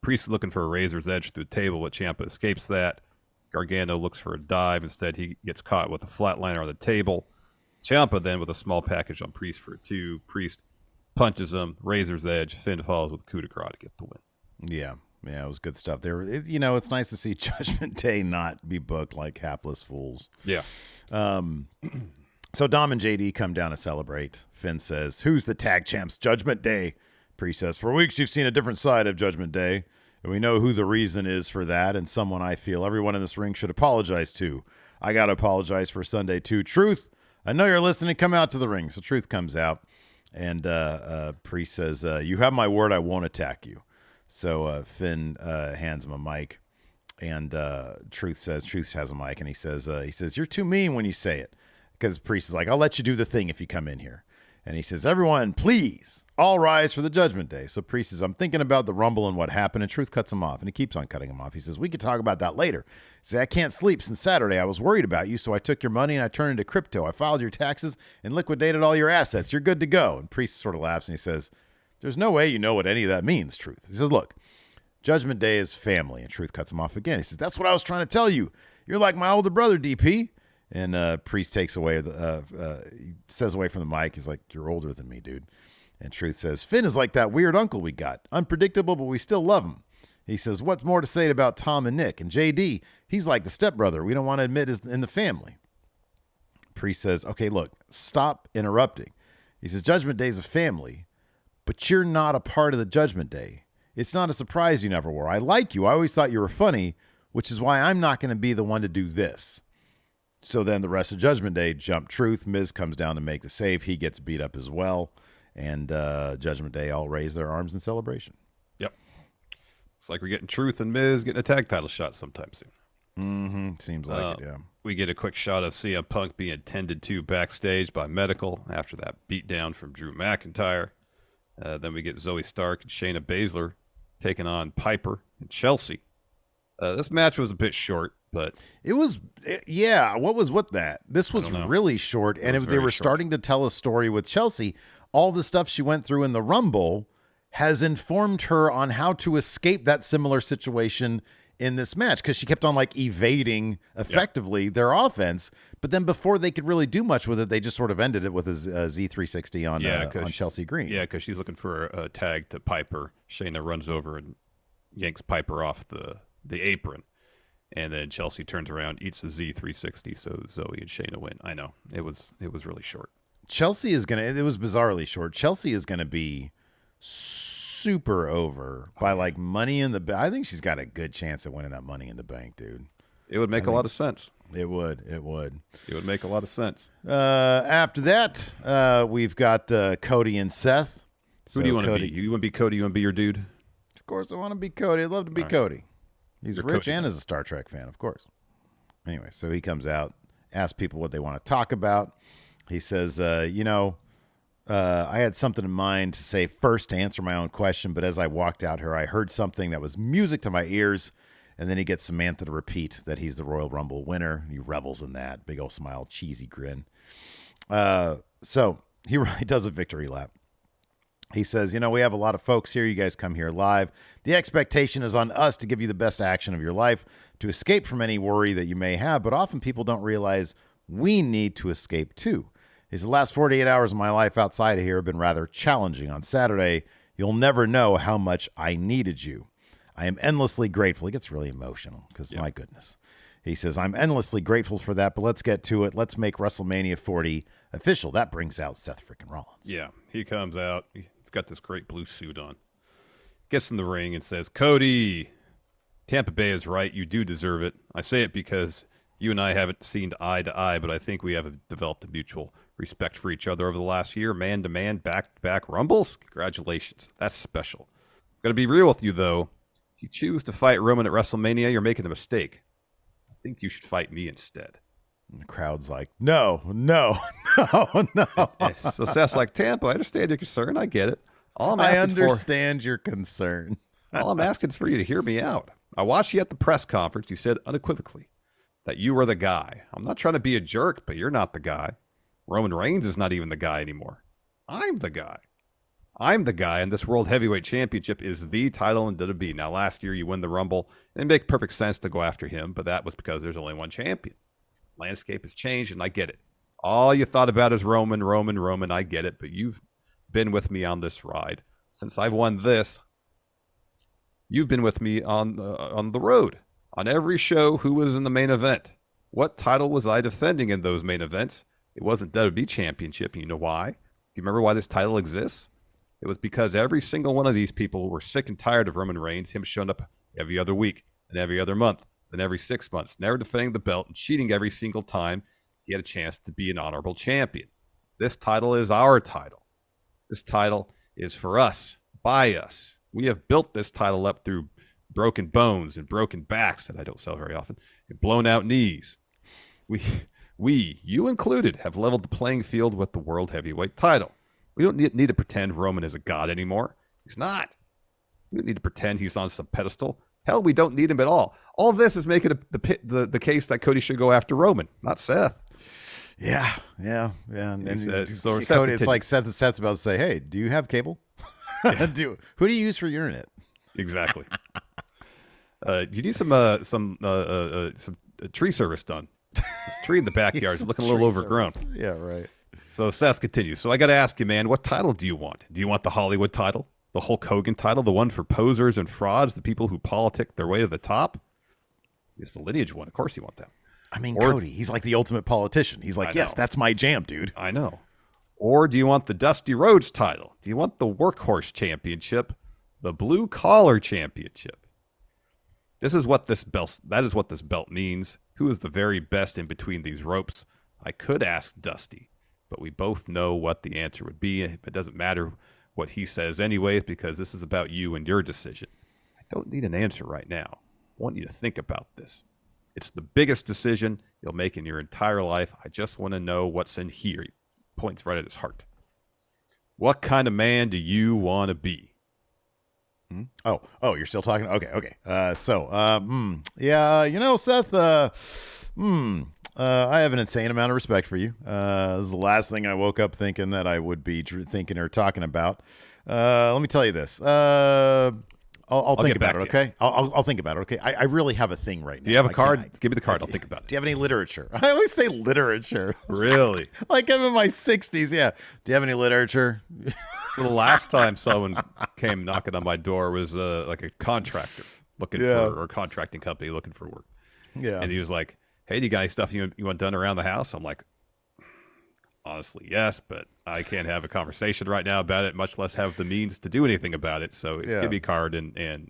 Priest is looking for a razor's edge through the table, but Ciampa escapes that. Gargano looks for a dive. Instead, he gets caught with a flatliner on the table. Ciampa then with a small package on Priest for a 2. Priest punches him, razor's edge. Finn follows with a coup de grace to get the win. Yeah, it was good stuff. It's nice to see Judgment Day not be booked like hapless fools. Yeah. So Dom and JD come down to celebrate. Finn says, "Who's the tag champs? Judgment Day." Priest says, "For weeks you've seen a different side of Judgment Day, and we know who the reason is for that, and someone I feel everyone in this ring should apologize to. I got to apologize for Sunday too. Truth, I know you're listening. Come out to the ring." So Truth comes out. And Priest says, "You have my word, I won't attack you." So Finn hands him a mic, and Truth has a mic, and he says, "You're too mean when you say it." Because Priest is like, "I'll let you do the thing if you come in here." And he says, "Everyone, please, all rise for the Judgment Day." So Priest says, "I'm thinking about the Rumble and what happened." And Truth cuts him off, and he keeps on cutting him off. He says, "We could talk about that later." He says, "I can't sleep since Saturday. I was worried about you, so I took your money and I turned it into crypto. I filed your taxes and liquidated all your assets. You're good to go." And Priest sort of laughs, and he says, "There's no way you know what any of that means, Truth." He says, "Look, Judgment Day is family." And Truth cuts him off again. He says, "That's what I was trying to tell you. You're like my older brother, DP." And Priest takes away he says away from the mic. He's like, "You're older than me, dude." And Truth says, "Finn is like that weird uncle we got. Unpredictable, but we still love him." He says, "What's more to say about Tom and Nick? And JD, he's like the stepbrother we don't want to admit is in the family." Priest says, "Okay, look, stop interrupting." He says, "Judgment Day is a family, but you're not a part of the Judgment Day. It's not a surprise you never were. I like you. I always thought you were funny, which is why I'm not going to be the one to do this." So then the rest of Judgment Day jump Truth. Miz comes down to make the save. He gets beat up as well. And Judgment Day all raise their arms in celebration. Yep. Looks like we're getting Truth and Miz getting a tag title shot sometime soon. Mm-hmm. Seems like it, yeah. We get a quick shot of CM Punk being tended to backstage by medical after that beatdown from Drew McIntyre. Then we get Zoe Stark and Shayna Baszler taking on Piper and Chelsea. This match was a bit short, but what was with that? This was really short, and they were starting to tell a story with Chelsea. All the stuff she went through in the Rumble has informed her on how to escape that similar situation in this match, because she kept on like evading effectively their offense. But then before they could really do much with it, they just sort of ended it with a Z360 on Chelsea Green. Yeah, because she's looking for a tag to Piper. Shayna runs over and yanks Piper off the apron. And then Chelsea turns around, eats the Z360, so Zoe and Shayna win. I know. It was really short. Chelsea is going to, it was bizarrely short. Chelsea is going to be super over by like Money in the Bank. I think she's got a good chance of winning that Money in the Bank, dude. It would make a lot of sense. It would. It would. It would make a lot of sense. After that, we've got Cody and Seth. Who do you want to be? You want to be Cody? You want to be your dude? Of course, I want to be Cody. I'd love to be Cody. He's rich Cody, and is a Star Trek fan, of course. Anyway, so he comes out, asks people what they want to talk about. He says, I had something in mind to say first to answer my own question, but as I walked out here, I heard something that was music to my ears. And then he gets Samantha to repeat that he's the Royal Rumble winner. He revels in that. Big old smile, cheesy grin. So he really does a victory lap. He says, we have a lot of folks here. You guys come here live. The expectation is on us to give you the best action of your life, to escape from any worry that you may have. But often people don't realize we need to escape too. He says, the last 48 hours of my life outside of here have been rather challenging. On Saturday, you'll never know how much I needed you. I am endlessly grateful. He gets really emotional because, my goodness. He says, I'm endlessly grateful for that, but let's get to it. Let's make WrestleMania 40 official. That brings out Seth freaking Rollins. Yeah, he comes out. He's got this great blue suit on. Gets in the ring and says, Cody, Tampa Bay is right. You do deserve it. I say it because you and I haven't seen eye to eye, but I think we have developed a mutual respect for each other over the last year. Man-to-man, back-to-back Rumbles. Congratulations. That's special. I'm going to be real with you, though. If you choose to fight Roman at WrestleMania, you're making a mistake. I think you should fight me instead. And the crowd's like, no. So Seth's like, Tampa, I understand your concern. I get it. I understand your concern. All I'm asking is for you to hear me out. I watched you at the press conference. You said unequivocally that you were the guy. I'm not trying to be a jerk, but you're not the guy. Roman Reigns is not even the guy anymore. I'm the guy. I'm the guy, and this World Heavyweight Championship is the title in WWE. Now, last year you win the Rumble, and it makes perfect sense to go after him, but that was because there's only one champion. Landscape has changed, and I get it. All you thought about is Roman. I get it, but you've been with me on this ride. Since I've won this, you've been with me on the road. On every show, who was in the main event? What title was I defending in those main events? It wasn't WWE Championship. You know why? Do you remember why this title exists? It was because every single one of these people were sick and tired of Roman Reigns, him showing up every other week and every other month and every 6 months, never defending the belt and cheating every single time he had a chance to be an honorable champion. This title is our title. This title is for us, by us. We have built this title up through broken bones and broken backs that I don't sell very often, and blown out knees. We, you included, have leveled the playing field with the World Heavyweight title. We don't need to pretend Roman is a god anymore. He's not. We don't need to pretend he's on some pedestal. Hell, we don't need him at all. All this is making the case that Cody should go after Roman, not Seth. Yeah. And Cody, it's like Seth's about to say, hey, do you have cable? Yeah. Who do you use for your internet? Exactly. You need some tree service done. This tree in the backyard is looking a little overgrown. Yeah, right. So Seth continues. So I got to ask you, man, what title do you want? Do you want the Hollywood title? The Hulk Hogan title? The one for posers and frauds? The people who politic their way to the top? It's the lineage one. Of course you want that. I mean, Cody, he's like the ultimate politician. He's like, yes, that's my jam, dude. I know. Or do you want the Dusty Rhodes title? Do you want the Workhorse Championship? The Blue Collar Championship? That is what this belt means. Who is the very best in between these ropes? I could ask Dusty, but we both know what the answer would be. It doesn't matter what he says anyways, because this is about you and your decision. I don't need an answer right now. I want you to think about this. It's the biggest decision you'll make in your entire life. I just want to know what's in here. He points right at his heart. What kind of man do you want to be? Oh, you're still talking? Okay. Seth, I have an insane amount of respect for you. This is the last thing I woke up thinking that I would be thinking or talking about. Let me tell you this. I'll think about it, okay? I'll think about it, okay? I really have a thing right now. Do you have a card? Give me the card. I'll think about it. Do you have any literature? I always say literature. Really? Like I'm in my 60s, yeah. Do you have any literature? So the last time someone came knocking on my door was like a contractor looking for, or a contracting company looking for work. Yeah. And he was like, hey, do you got any stuff you want done around the house? I'm like, honestly, yes, but I can't have a conversation right now about it, much less have the means to do anything about it. So give me a card, and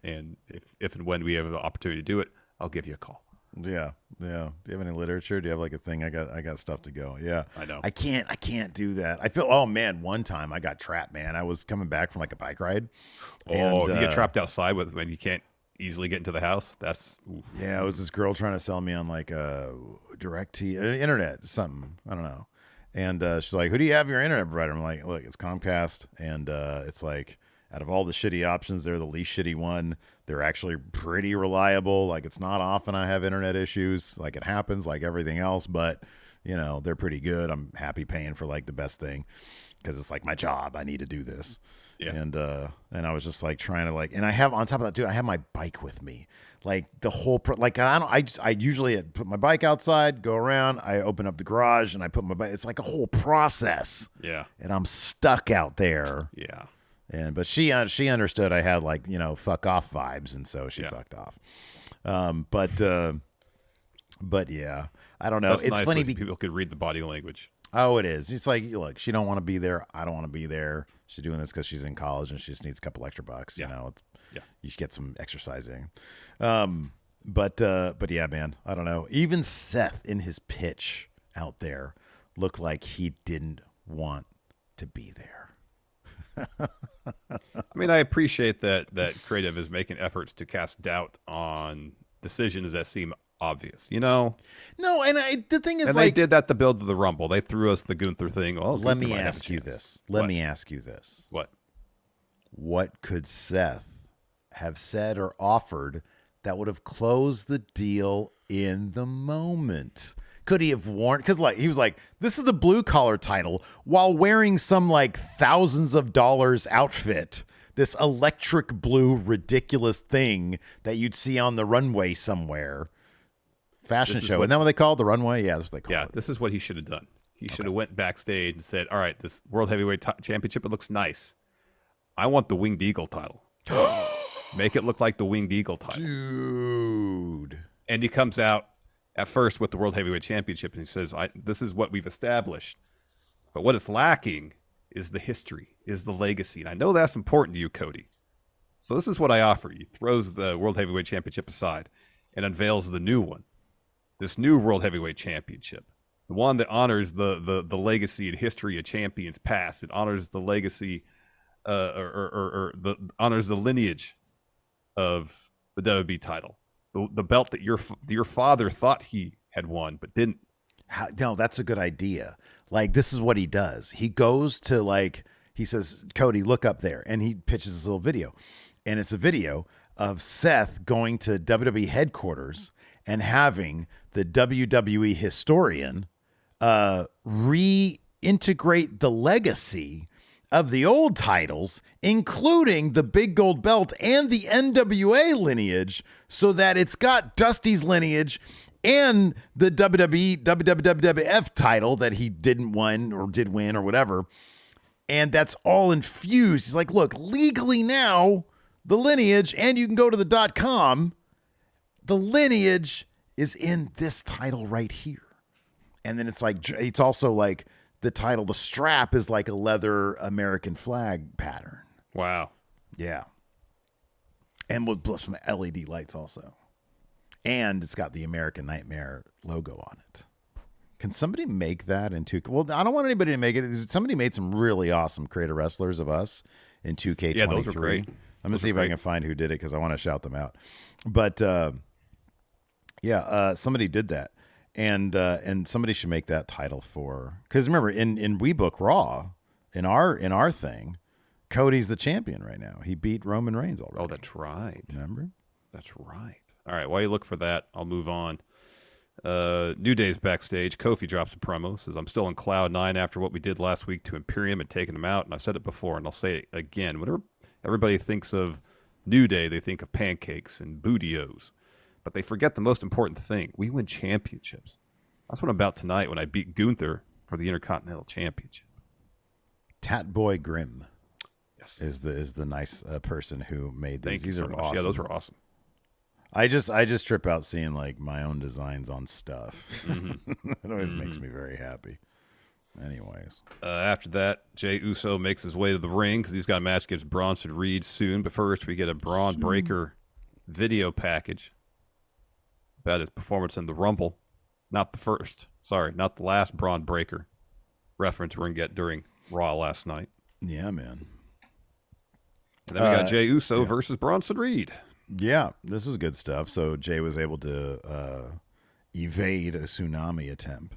if and when we have an opportunity to do it, I'll give you a call. Yeah. Do you have any literature? Do you have like a thing? I got stuff to go. Yeah. I know. I can't do that. I feel, oh man, one time I got trapped, man. I was coming back from like a bike ride. Oh, you get trapped outside when you can't easily get into the house. That's yeah. It was this girl trying to sell me on like internet, something. I don't know. And she's like, "Who do you have your internet provider?" I'm like, "Look, it's Comcast." And it's like, out of all the shitty options, they're the least shitty one. They're actually pretty reliable. Like, it's not often I have internet issues. Like, it happens like everything else, but you know, they're pretty good. I'm happy paying for like the best thing because it's like my job. I need to do this. Yeah. And I was just like trying to like, and I have on top of that, dude, I have my bike with me. Like the whole, I usually put my bike outside, go around, I open up the garage and I put my bike. It's like a whole process. Yeah. And I'm stuck out there. Yeah. But she understood I had like, you know, fuck off vibes. And so she fucked off. But yeah, I don't know. That's it's nice funny. People could read the body language. Oh, it is. It's like, look, she don't want to be there. I don't want to be there. She's doing this because she's in college and she just needs a couple extra bucks. You know, you should get some exercising. But yeah, man, I don't know. Even Seth in his pitch out there looked like he didn't want to be there. I mean, I appreciate that creative is making efforts to cast doubt on decisions that seem obvious, you know? No, and the thing is, and like, they did that to build to the Rumble. They threw us the Gunther thing. Oh, let me ask you this. Let me ask you this. What? What could Seth have said or offered that would have closed the deal in the moment? Could he have worn, because like he was like, this is the blue collar title while wearing some like thousands of dollars outfit, this electric blue ridiculous thing that you'd see on the runway somewhere. Fashion show. Isn't that what they call it? The runway? Yeah, that's what they call it. Yeah, this is what he should have done. He should have went backstage and said, all right, this World Heavyweight Championship, it looks nice. I want the Winged Eagle title. Make it look like the Winged Eagle title. Dude. And he comes out at first with the World Heavyweight Championship and he says, this is what we've established. But what it's lacking is the history, is the legacy. And I know that's important to you, Cody. So this is what I offer you. He throws the World Heavyweight Championship aside and unveils the new one. This new World Heavyweight Championship. The one that honors the legacy and history of champions past. It honors the legacy honors the lineage of the WWE title. The belt that your father thought he had won but didn't. No, that's a good idea. Like, this is what he does. He goes to, like, he says, Cody, look up there. And he pitches this little video. And it's a video of Seth going to WWE headquarters and having the WWE historian reintegrate the legacy of the old titles, including the big gold belt and the NWA lineage, so that it's got Dusty's lineage and the WWF title that he didn't win or did win or whatever. And that's all infused. He's like, look, legally now, the lineage, and you can go to the .com, the lineage is in this title right here. And then it's like, it's also like the title, the strap is like a leather American flag pattern. Wow. Yeah. And with some LED lights also. And it's got the American Nightmare logo on it. Can somebody make that in 2K? Well, I don't want anybody to make it. Somebody made some really awesome creator wrestlers of us in 2K23. Yeah, those are great. I'm going to see if I can find who did it because I want to shout them out. But, somebody did that. And somebody should make that title for, because remember in We Book Raw, in our thing, Cody's the champion right now. He beat Roman Reigns already. Oh, that's right. Remember? That's right. All right. While you look for that, I'll move on. New Day's backstage. Kofi drops a promo. Says, I'm still in cloud 9 after what we did last week to Imperium and taking them out. And I said it before, and I'll say it again. Whenever everybody thinks of New Day, they think of pancakes and bootios. But they forget the most important thing. We win championships. That's what I'm about tonight when I beat Gunther for the Intercontinental Championship. Tat Boy Grimm, yes, is the nice person who made these. These are much. awesome. Yeah, those were awesome. I just trip out seeing like my own designs on stuff. Mm-hmm. It always makes me very happy. Anyways, after that, Jey Uso makes his way to the ring because he's got a match against Bronson Reed soon. But first, we get a Bron Breakker video package. about his performance in the Rumble. Not the last Bron Breakker reference we're going to get during Raw last night. Yeah, man. And then we got Jey Uso versus Bronson Reed. Yeah, this was good stuff. So Jey was able to evade a tsunami attempt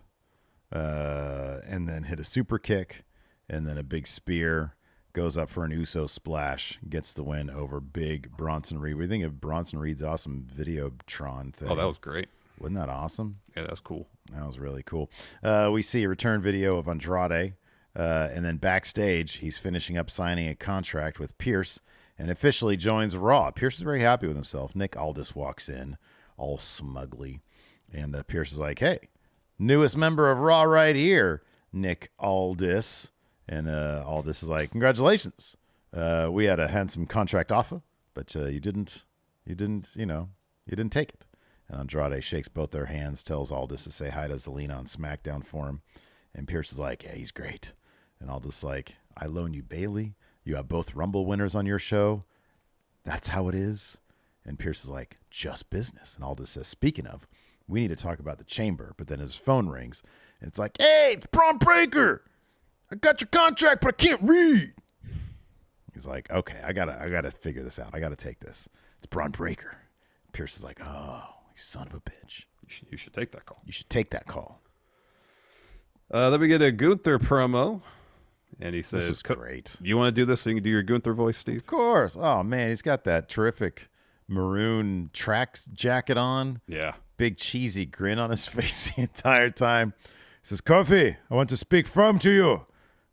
and then hit a super kick and then a big spear, goes up for an Uso splash, gets the win over big Bronson Reed. What do you think of Bronson Reed's awesome Videotron thing? Oh, that was great. Wasn't that awesome? Yeah, that's cool. That was really cool. We see a return video of Andrade, and then backstage, he's finishing up signing a contract with Pierce and officially joins Raw. Pierce is very happy with himself. Nick Aldis walks in all smugly, and Pierce is like, hey, newest member of Raw right here, Nick Aldis. And Aldis is like, congratulations. We had a handsome contract offer, but you didn't take it. And Andrade shakes both their hands, tells Aldis to say hi to Zelina on SmackDown for him. And Pierce is like, yeah, he's great. And Aldis is like, I loan you Bayley. You have both Rumble winners on your show. That's how it is. And Pierce is like, just business. And Aldis says, speaking of, we need to talk about the chamber. But then his phone rings. And it's like, hey, it's Bron Breakker. I got your contract, but I can't read. He's like, okay, I gotta figure this out. I gotta take this. It's Bron Breakker. Pierce is like, oh, you son of a bitch. You should take that call. You should take that call. Then we get a Gunther promo, and he says, this is great. You want to do this so you can do your Gunther voice, Steve? Of course. Oh, man, he's got that terrific maroon tracks jacket on. Yeah. Big cheesy grin on his face the entire time. He says, Kofi, I want to speak firm to you.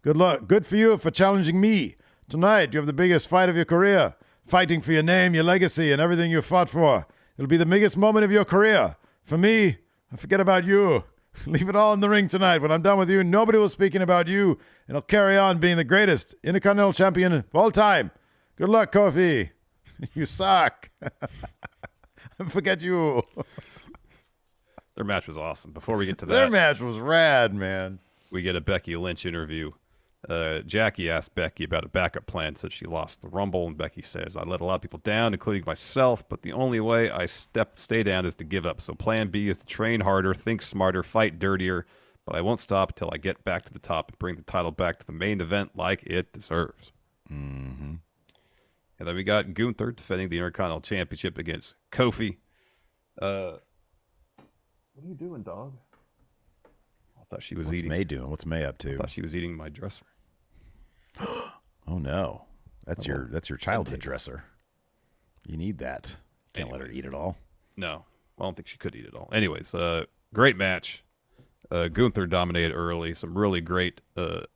Good luck. Good for you for challenging me. Tonight, you have the biggest fight of your career. Fighting for your name, your legacy, and everything you fought for. It'll be the biggest moment of your career. For me, I forget about you. Leave it all in the ring tonight. When I'm done with you, nobody will speaking about you, and I'll carry on being the greatest Intercontinental Champion of all time. Good luck, Kofi. You suck. Forget you. Their match was awesome. Before we get to that, their match was rad, man. We get a Becky Lynch interview. Jackie asked Becky about a backup plan since she lost the Rumble, and Becky says, I let a lot of people down, including myself, but the only way I stay down is to give up. So plan B is to train harder, think smarter, fight dirtier, but I won't stop until I get back to the top and bring the title back to the main event like it deserves. Mm-hmm. And then we got Gunther defending the Intercontinental Championship against Kofi. What are you doing, dog? I thought she was eating. What's May doing? What's May up to? I thought she was eating my dresser. Oh no, that's your childhood dresser. You need that. Can't let her eat it all. No, I don't think she could eat it all. Anyways, great match. Gunther dominated early. Some really great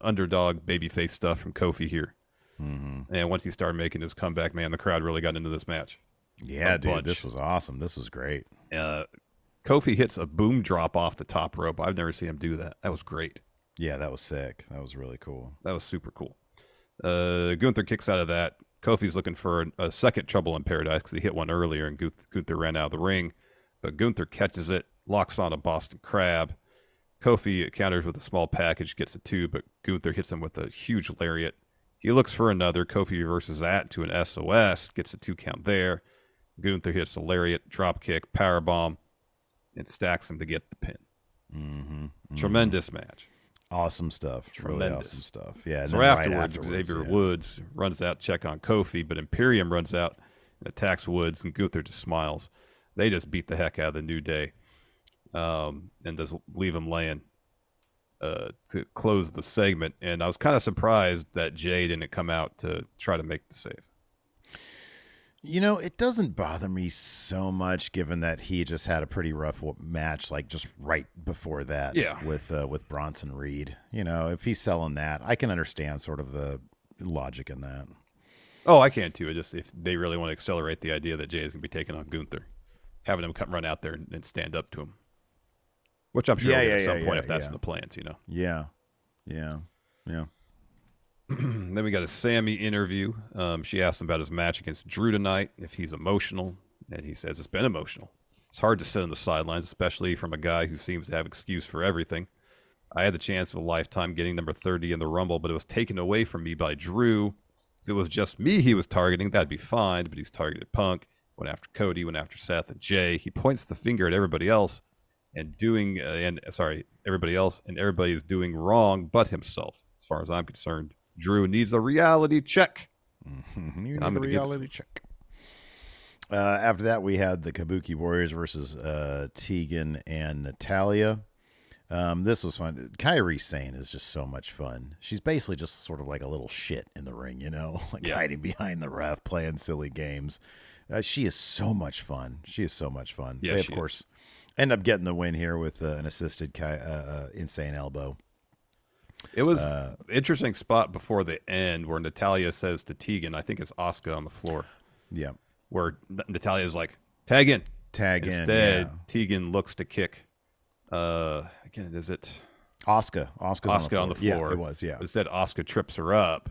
underdog babyface stuff from Kofi here. Mm-hmm. And once he started making his comeback, man, the crowd really got into this match. Yeah, dude, this was awesome. This was great. Kofi hits a boom drop off the top rope. I've never seen him do that. That was great. Yeah, that was sick. That was really cool. That was super cool. Gunther kicks out of that. Kofi's looking for a second Trouble in Paradise because he hit one earlier, and Gunther ran out of the ring. But Gunther catches it, locks on a Boston Crab. Kofi counters with a small package, gets a 2, but Gunther hits him with a huge lariat. He looks for another. Kofi reverses that to an SOS, gets a 2 count there. Gunther hits a lariat, drop kick, powerbomb, and stacks him to get the pin. Mm-hmm. Tremendous match. Awesome stuff. Tremendous. Really awesome stuff. Yeah. So afterwards, Xavier Woods runs out to check on Kofi, but Imperium runs out and attacks Woods, and Gunther just smiles. They just beat the heck out of the New Day and just leave him laying to close the segment. And I was kind of surprised that Jey didn't come out to try to make the save. You know, it doesn't bother me so much given that he just had a pretty rough match, like just right before that with Bronson Reed. You know, if he's selling that, I can understand sort of the logic in that. Oh, I can too. Just if they really want to accelerate the idea that Jey is going to be taking on Gunther, having him run out there and stand up to him, which I'm sure at some point if that's in the plans, you know. Yeah. Then we got a Sami interview. She asked him about his match against Drew tonight, if he's emotional, and he says it's been emotional. It's hard to sit on the sidelines, especially from a guy who seems to have excuse for everything. I had the chance of a lifetime getting number 30 in the Rumble, but it was taken away from me by Drew. If it was just me he was targeting, that'd be fine, but he's targeted Punk. went after Cody, went after Seth and Jey. He points the finger at everybody else everybody else, and everybody is doing wrong but himself. As far as I'm concerned, Drew needs a reality check. You need a reality check. After that, we had the Kabuki Warriors versus Tegan and Natalya. This was fun. Kairi Sane is just so much fun. She's basically just sort of like a little shit in the ring, hiding behind the ref, playing silly games. She is so much fun. She is so much fun. Yeah, they, of course, end up getting the win here with an assisted insane elbow. It was an interesting spot before the end where Natalya says to Tegan, I think it's Asuka on the floor. Yeah. Where Natalya is like, tag in. Instead, Tegan looks to kick. Again, is it Asuka? Asuka's on the floor. Yeah, it was. Yeah. Instead, Asuka trips her up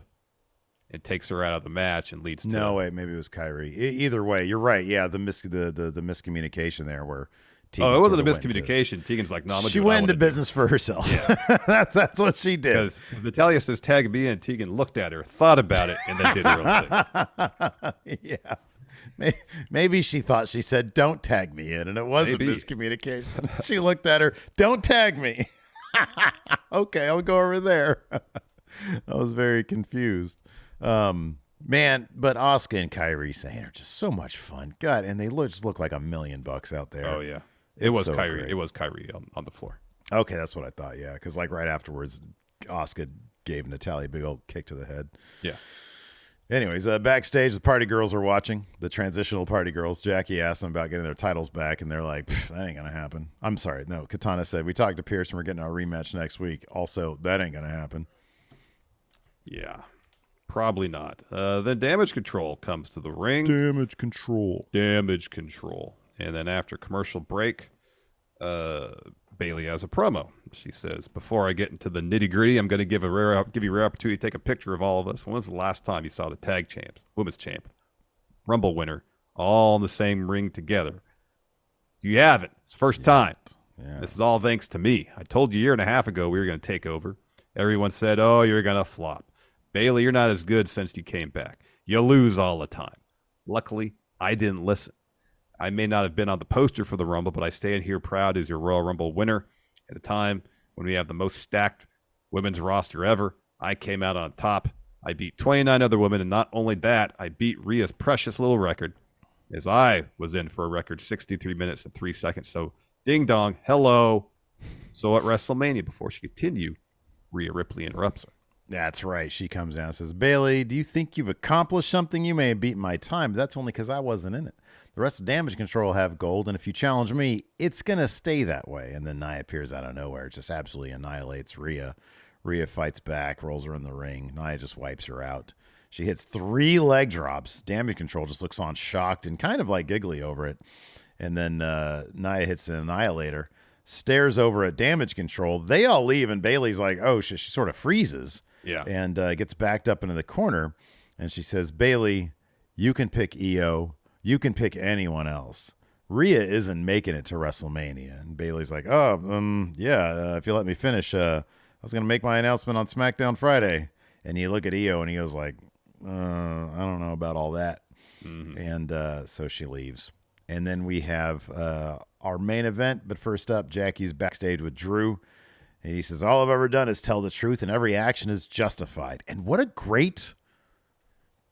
and takes her out of the match and leads to. No, wait, maybe it was Kairi. Either way, you're right. Yeah, the miscommunication there where. Tegan it wasn't a miscommunication. Tegan's like, no, she went into business for herself. Yeah. that's what she did. Because Natalya says, tag me in. Tegan looked at her, thought about it, and then did her own thing. Yeah. Maybe she thought she said, don't tag me in, and it was a miscommunication. She looked at her, don't tag me. Okay, I'll go over there. I was very confused. Man, but Asuka and Kairi Sane are just so much fun. God, and they just look like $1 million out there. Oh, yeah. It was so Kairi. great. It was Kairi on the floor. Okay, that's what I thought. Yeah, because right afterwards, Asuka gave Natalya a big old kick to the head. Yeah. Anyways, backstage, the party girls are watching. The transitional party girls. Jackie asked them about getting their titles back, and they're like, "That ain't gonna happen." I'm sorry. No, Katana said we talked to Pierce and we're getting our rematch next week. Also, that ain't gonna happen. Yeah. Probably not. Then Damage Control comes to the ring. Damage Control. And then after commercial break, Bayley has a promo. She says, before I get into the nitty-gritty, I'm going to give you a rare opportunity to take a picture of all of us. When was the last time you saw the tag champs, women's champ, Rumble winner, all in the same ring together? You haven't. It's the first time. Yeah. This is all thanks to me. I told you a year and a half ago we were going to take over. Everyone said, oh, you're going to flop. Bayley, you're not as good since you came back. You lose all the time. Luckily, I didn't listen. I may not have been on the poster for the Rumble, but I stand here proud as your Royal Rumble winner. At a time when we have the most stacked women's roster ever, I came out on top. I beat 29 other women, and not only that, I beat Rhea's precious little record, as I was in for a record 63 minutes and 3 seconds. So, ding dong, hello. So at WrestleMania, before she continued, Rhea Ripley interrupts her. That's right. She comes down and says, Bayley, do you think you've accomplished something? You may have beaten my time, but that's only because I wasn't in it. The rest of Damage Control will have gold, and if you challenge me, it's going to stay that way. And then Nia appears out of nowhere. It just absolutely annihilates Rhea. Rhea fights back, rolls her in the ring. Nia just wipes her out. She hits 3 leg drops. Damage Control just looks on shocked and kind of like giggly over it. And then Nia hits an Annihilator, stares over at Damage Control. They all leave, and Bayley's like, oh, she sort of freezes. Yeah. And gets backed up into the corner. And she says, Bayley, you can pick EO. You can pick anyone else. Rhea isn't making it to WrestleMania. And Bayley's like, if you let me finish, I was going to make my announcement on SmackDown Friday. And you look at EO, and he goes like, I don't know about all that. Mm-hmm. And so she leaves. And then we have our main event. But first up, Jackie's backstage with Drew. And he says, all I've ever done is tell the truth, and every action is justified. And what a great,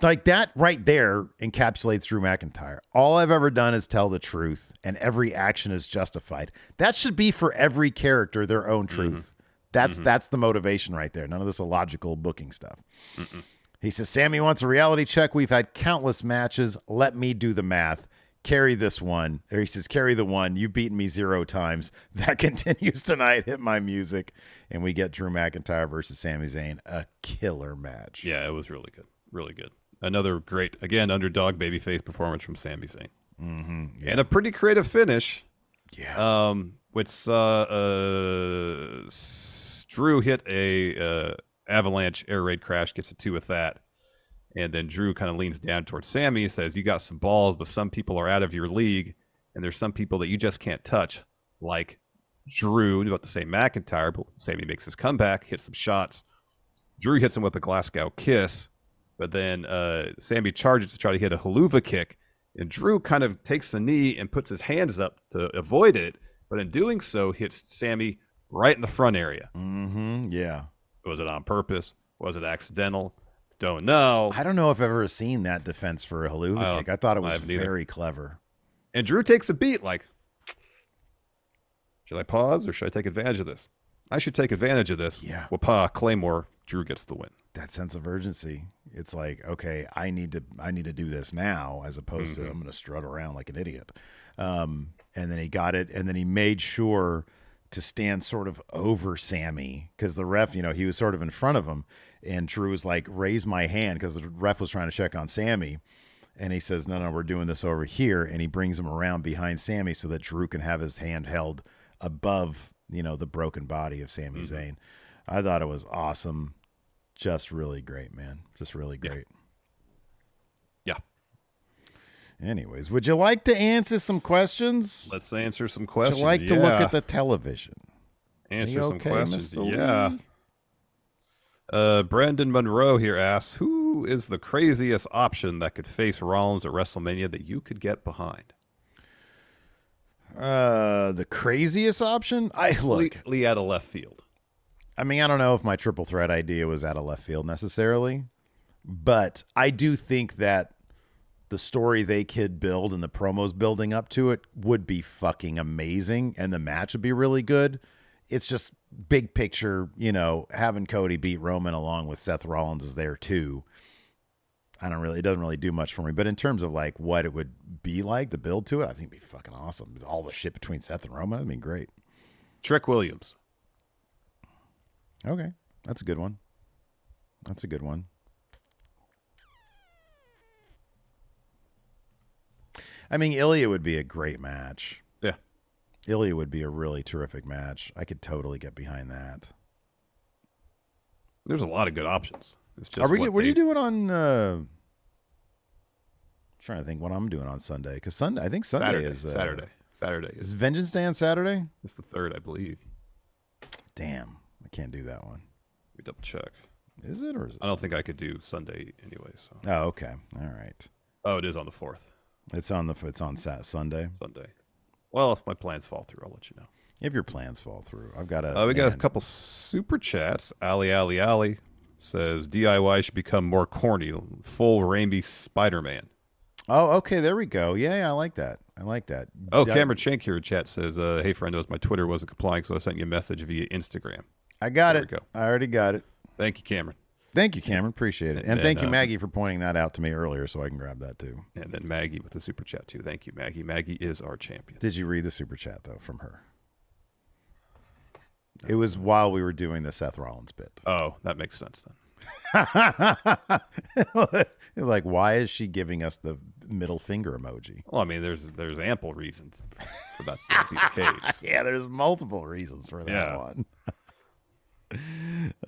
like that right there encapsulates Drew McIntyre. All I've ever done is tell the truth, and every action is justified. That should be for every character their own truth. Mm-hmm. That's the motivation right there. None of this illogical booking stuff. Mm-mm. He says, Sami wants a reality check. We've had countless matches. Let me do the math. Carry this one. Or he says, carry the one. You've beaten me 0 times. That continues tonight. Hit my music. And we get Drew McIntyre versus Sami Zayn. A killer match. Yeah, it was really good. Really good. Another great, again, underdog babyface performance from Sami Zayn. Mm-hmm. Yeah. And a pretty creative finish. Yeah. Which Drew hit a avalanche air raid crash, gets a 2 with that. And then Drew kind of leans down towards Sami and says, you got some balls, but some people are out of your league, and there's some people that you just can't touch, like Drew. About to say McIntyre, but Sami makes his comeback, hits some shots. Drew hits him with a Glasgow kiss, but then Sami charges to try to hit a haluva kick, And Drew kind of takes the knee and puts his hands up to avoid it, but in doing so, hits Sami right in the front area. Mm-hmm. Yeah. Was it on purpose? Was it accidental? Don't know. I don't know if I've ever seen that defense for a haluva kick. I thought it was very clever. And Drew takes a beat like, should I pause or should I take advantage of this? I should take advantage of this. Yeah. Wapa, Claymore, Drew gets the win. That sense of urgency. It's like, okay, I need to do this now, as opposed to I'm going to strut around like an idiot. And then he got it, and then he made sure to stand sort of over Sami, because the ref, he was sort of in front of him, and Drew was like, raise my hand, because the ref was trying to check on Sami. And he says, no, we're doing this over here. And he brings him around behind Sami so that Drew can have his hand held above, the broken body of Sami Zayn. I thought it was awesome. Just really great, man. Just really great. Yeah. Anyways, would you like to answer some questions? Let's answer some questions. Would you like to look at the television? Answer some okay, questions. Mr. Yeah. Brandon Monroe here asks, who is the craziest option that could face Rollins at WrestleMania that you could get behind? The craziest option? Completely out of left field. I mean, I don't know if my triple threat idea was out of left field necessarily, but I do think that the story they could build and the promos building up to it would be fucking amazing, and the match would be really good. It's just big picture, having Cody beat Roman along with Seth Rollins is there too. It doesn't really do much for me, but in terms of like what it would be like, the build to it, I think it'd be fucking awesome. All the shit between Seth and Roman, that'd be great. Trick Williams. Okay. That's a good one. I mean, Ilya would be a great match. Yeah. Ilya would be a really terrific match. I could totally get behind that. There's a lot of good options. It's just what are you doing on I'm trying to think what I'm doing on Sunday, because Sunday, I think Sunday is Saturday is Vengeance Day on Saturday? It's the 3rd, I believe. Damn, I can't do that one. We double check. Is it, or is it? I don't think I could do Sunday anyway. So. Oh, okay. All right. Oh, it is on the 4th. It's on Sunday. Sunday. Well, if my plans fall through, I'll let you know. If your plans fall through, I've got we got a couple super chats. Ali says DIY should become more corny. Full Raimi Spider-Man. Oh, okay. There we go. Yeah, I like that. Oh, Cameron Shank here in chat says, hey, Friendo, my Twitter wasn't complying, so I sent you a message via Instagram. I got there it. We go. I already got it. Thank you, Cameron. Appreciate it. And thank you, Maggie, for pointing that out to me earlier so I can grab that too. And then Maggie with the super chat too. Thank you, Maggie. Maggie is our champion. Did you read the super chat, though, from her? It was while we were doing the Seth Rollins bit. Oh, that makes sense then. It's like, why is she giving us the middle finger emoji? Well, I mean, there's ample reasons for that to be the case. Yeah, there's multiple reasons for that one.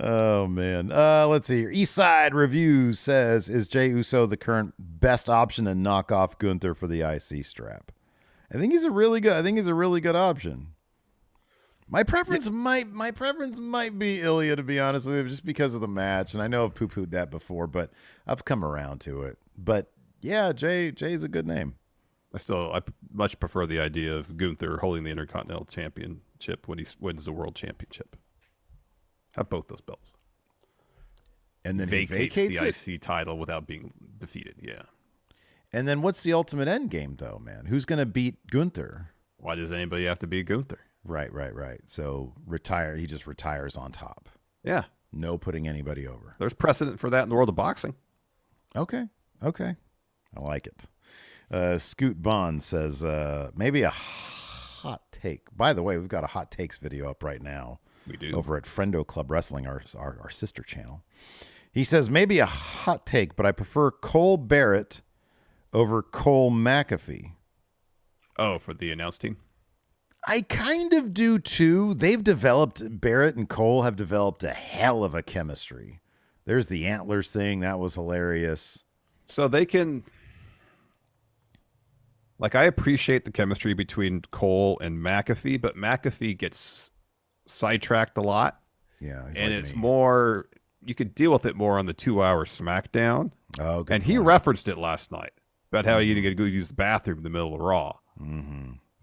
Oh, man. Let's see here. Eastside Reviews says, is Jey Uso the current best option to knock off Gunther for the IC strap? I think he's a really good option. My preference might be Ilya, to be honest with you, just because of the match. And I know I've poo-pooed that before, but I've come around to it. But yeah, Jay's a good name. I much prefer the idea of Gunther holding the Intercontinental Championship when he wins the World Championship. Have both those belts. And then vacates he the vacates IC title without being defeated. Yeah. And then what's the ultimate end game, though, man? Who's going to beat Gunther? Why does anybody have to beat Gunther? Right. So he just retires on top. Yeah. No putting anybody over. There's precedent for that in the world of boxing. Okay. I like it. Scoot Bond says, maybe a hot take. By the way, we've got a hot takes video up right now. We do. Over at Friendo Club Wrestling, our sister channel. He says, maybe a hot take, but I prefer Cole Barrett over Cole McAfee. Oh, for the announce team? I kind of do too. Barrett and Cole have developed a hell of a chemistry. There's the antlers thing. That was hilarious. So they can, I appreciate the chemistry between Cole and McAfee, but McAfee gets sidetracked a lot. Yeah. And it's more, you could deal with it more on the 2-hour SmackDown. Oh, good and point. he referenced it last night. about how you need to go use the bathroom in the middle of Raw.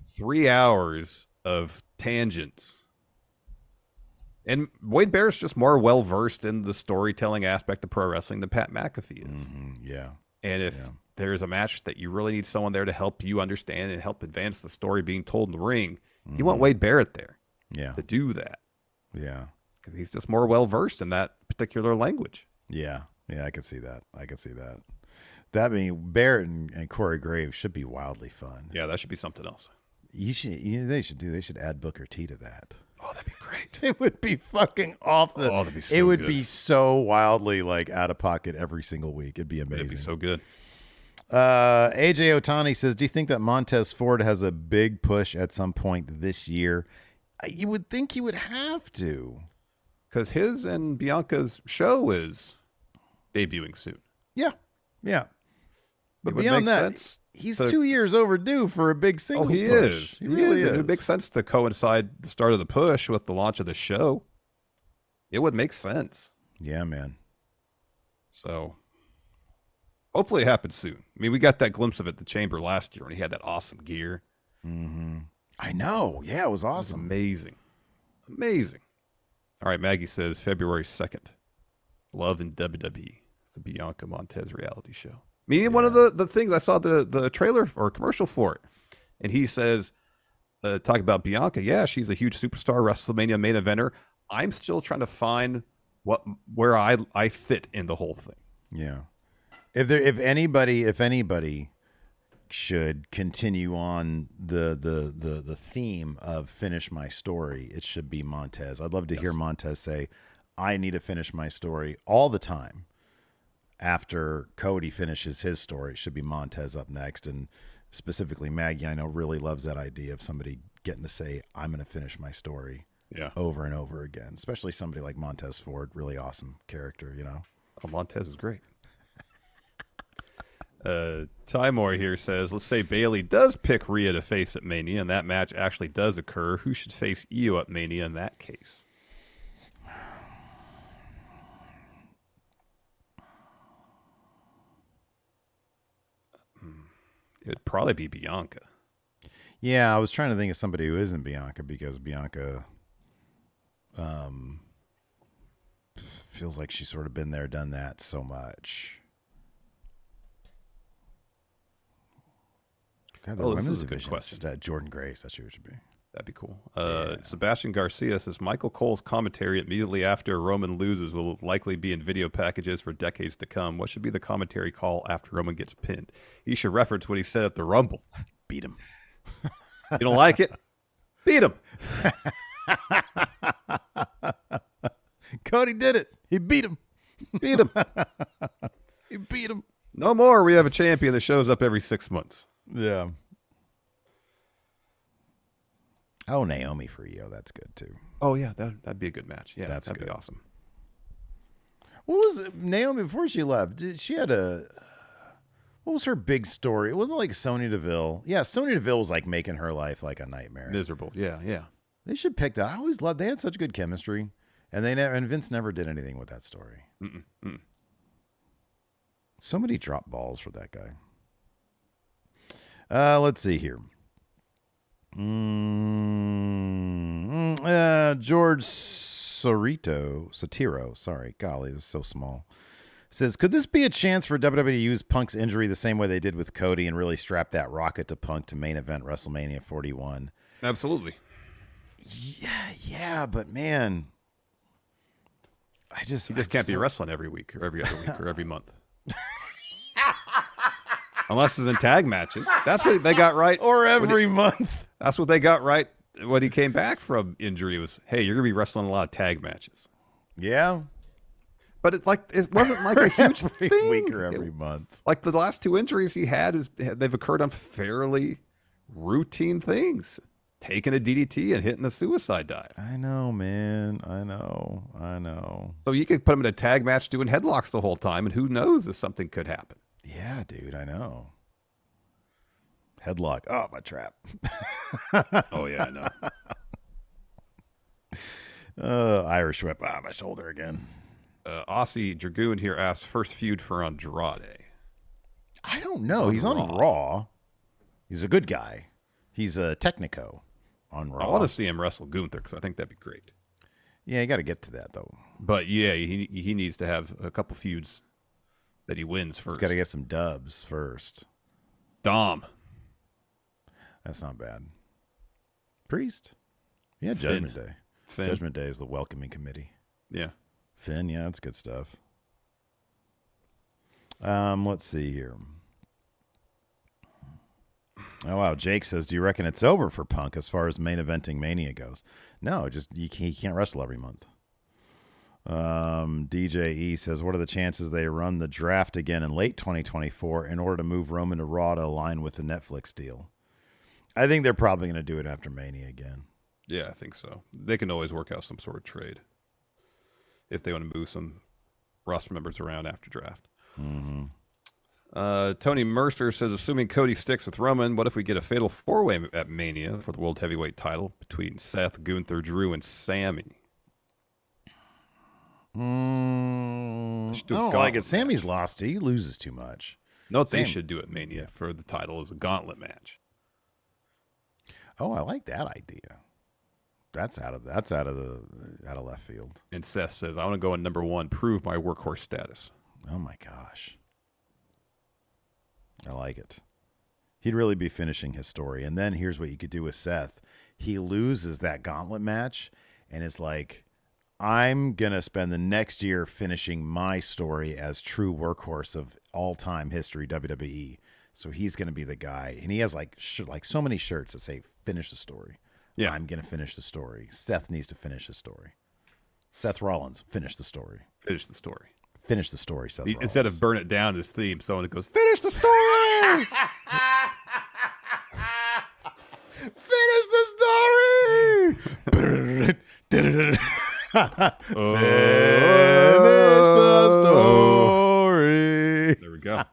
3 hours of tangents. And Wade Barrett's just more well-versed in the storytelling aspect of pro wrestling than Pat McAfee is. Yeah. And if there's a match that you really need someone there to help you understand and help advance the story being told in the ring, you want Wade Barrett there to do that. Yeah. Because he's just more well-versed in that particular language. Yeah. Yeah, I can see that. That being Barrett and Corey Graves should be wildly fun. Yeah, that should be something else. They should add Booker T to that. Oh, that'd be great. It would be fucking off the. Oh, that'd be so it would good. be so wildly like out of pocket every single week. It'd be amazing. It'd be so good. AJ Otani says, "Do you think that Montez Ford has a big push at some point this year?" You would think he would have to, because his and Bianca's show is debuting soon. Yeah. But It would beyond make that, sense he's to- 2 years overdue for a big singles push. Is. He really is. It would make sense to coincide the start of the push with the launch of the show. It would make sense. Yeah, man. So hopefully it happens soon. I mean, we got that glimpse of it at the Chamber last year when he had that awesome gear. I know. Yeah, it was It was awesome. amazing. Amazing. All right, Maggie says February 2nd. Love in WWE. It's the Bianca Montez reality show. I mean, one of the things, I saw the trailer or commercial for it, and he says, talk about Bianca. Yeah, she's a huge superstar, WrestleMania main eventer. I'm still trying to find where I fit in the whole thing. Yeah. If anybody should continue on the theme of finish my story, it should be Montez. I'd love to hear Montez say, I need to finish my story all the time. After Cody finishes his story, it should be Montez up next. And specifically Maggie, I know, really loves that idea of somebody getting to say, I'm going to finish my story over and over again, especially somebody like Montez Ford, really awesome character, you know? Oh, Montez is great. Tymore here says, let's say Bayley does pick Rhea to face at Mania, and that match actually does occur. Who should face Io at Mania in that case? It'd probably be Bianca. Yeah, I was trying to think of somebody who isn't Bianca, because Bianca feels like she's sort of been there, done that so much. God, the This women's is a good division question. Jordan Grace, that's who it should be. That'd be cool. Sebastian Garcia says Michael Cole's commentary immediately after Roman loses will likely be in video packages for decades to come. What should be the commentary call after Roman gets pinned? He should reference what he said at the Rumble. Beat him. You don't like it? Beat him. Cody did it. He beat him. Beat him. He beat him. No more. We have a champion that shows up every 6 months. Yeah. Oh, Naomi for Io. That's good, too. Oh, yeah. That'd be a good match. Yeah, that'd be good. awesome. What was Naomi before she left? She had what was her big story? It wasn't like Sonya Deville. Yeah, Sonya Deville was like making her life like a nightmare. Miserable. Yeah. They should pick that. I always loved. They had such good chemistry, and Vince never did anything with that story. So many drop balls for that guy. Let's see here. George Satiro, sorry, golly, this is so small. Says, could this be a chance for WWE to use Punk's injury the same way they did with Cody and really strap that rocket to Punk to main event WrestleMania 41? Absolutely. Yeah, but man, He just can't be wrestling every week or every other week or every month. Unless it's in tag matches. That's what they got right. Or every month. That's what they got right when he came back from injury was, hey, you're going to be wrestling a lot of tag matches. Yeah. But it wasn't like a huge every thing. week or every month. Like the last two injuries he had, they've occurred on fairly routine things. Taking a DDT and hitting a suicide dive. I know, man. I know. So you could put him in a tag match doing headlocks the whole time, and who knows if something could happen. Yeah, dude, I know. Headlock. Oh, my trap. Oh, yeah, I know. Irish whip. Ah, my shoulder again. Aussie Dragoon here asked, first feud for Andrade. I don't know. He's on Raw. He's a good guy. He's a Technico on Raw. I want to see him wrestle Gunther because I think that'd be great. Yeah, you got to get to that, though. But, yeah, he needs to have a couple feuds that he wins first. Got to get some dubs first. Dom. That's not bad. Priest. Yeah, Judgment Day. Finn. Judgment Day is the welcoming committee. Yeah. Finn, yeah, that's good stuff. Let's see here. Oh, wow. Jake says, do you reckon it's over for Punk as far as main eventing Mania goes? No, just he can't wrestle every month. DJ E says, what are the chances they run the draft again in late 2024 in order to move Roman to Raw to align with the Netflix deal? I think they're probably going to do it after Mania again. Yeah, I think so. They can always work out some sort of trade if they want to move some roster members around after draft. Mm-hmm. Tony Mercer says, assuming Cody sticks with Roman, what if we get a fatal four-way at Mania for the World Heavyweight title between Seth, Gunther, Drew, and Sami? I don't like it. Sammy's lost. He loses too much. No, they should do it Mania for the title as a gauntlet match. Oh, I like that idea. That's out of left field. And Seth says, I want to go in number 1, prove my workhorse status. Oh my gosh. I like it. He'd really be finishing his story. And then here's what you could do with Seth. He loses that gauntlet match and it's like, I'm going to spend the next year finishing my story as true workhorse of all-time history WWE. So he's going to be the guy. And he has like so many shirts that say, finish the story. Yeah. I'm going to finish the story. Seth needs to finish his story. Seth Rollins, finish the story. Finish the story. Finish the story, Seth Rollins. Instead of burn it down his theme, someone goes, finish the story! Finish the story! Finish the story. There we go.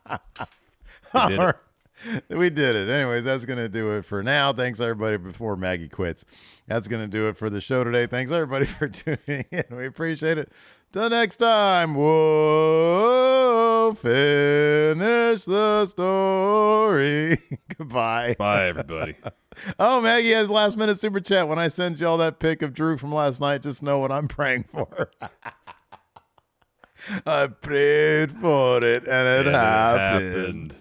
We did it. Anyways, that's going to do it for now. Thanks, everybody, before Maggie quits. That's going to do it for the show today. Thanks, everybody, for tuning in. We appreciate it. Till next time, whoa, finish the story. Goodbye. Bye, everybody. Oh, Maggie has last-minute super chat. When I send you all that pic of Drew from last night, just know what I'm praying for. I prayed for it, and it happened.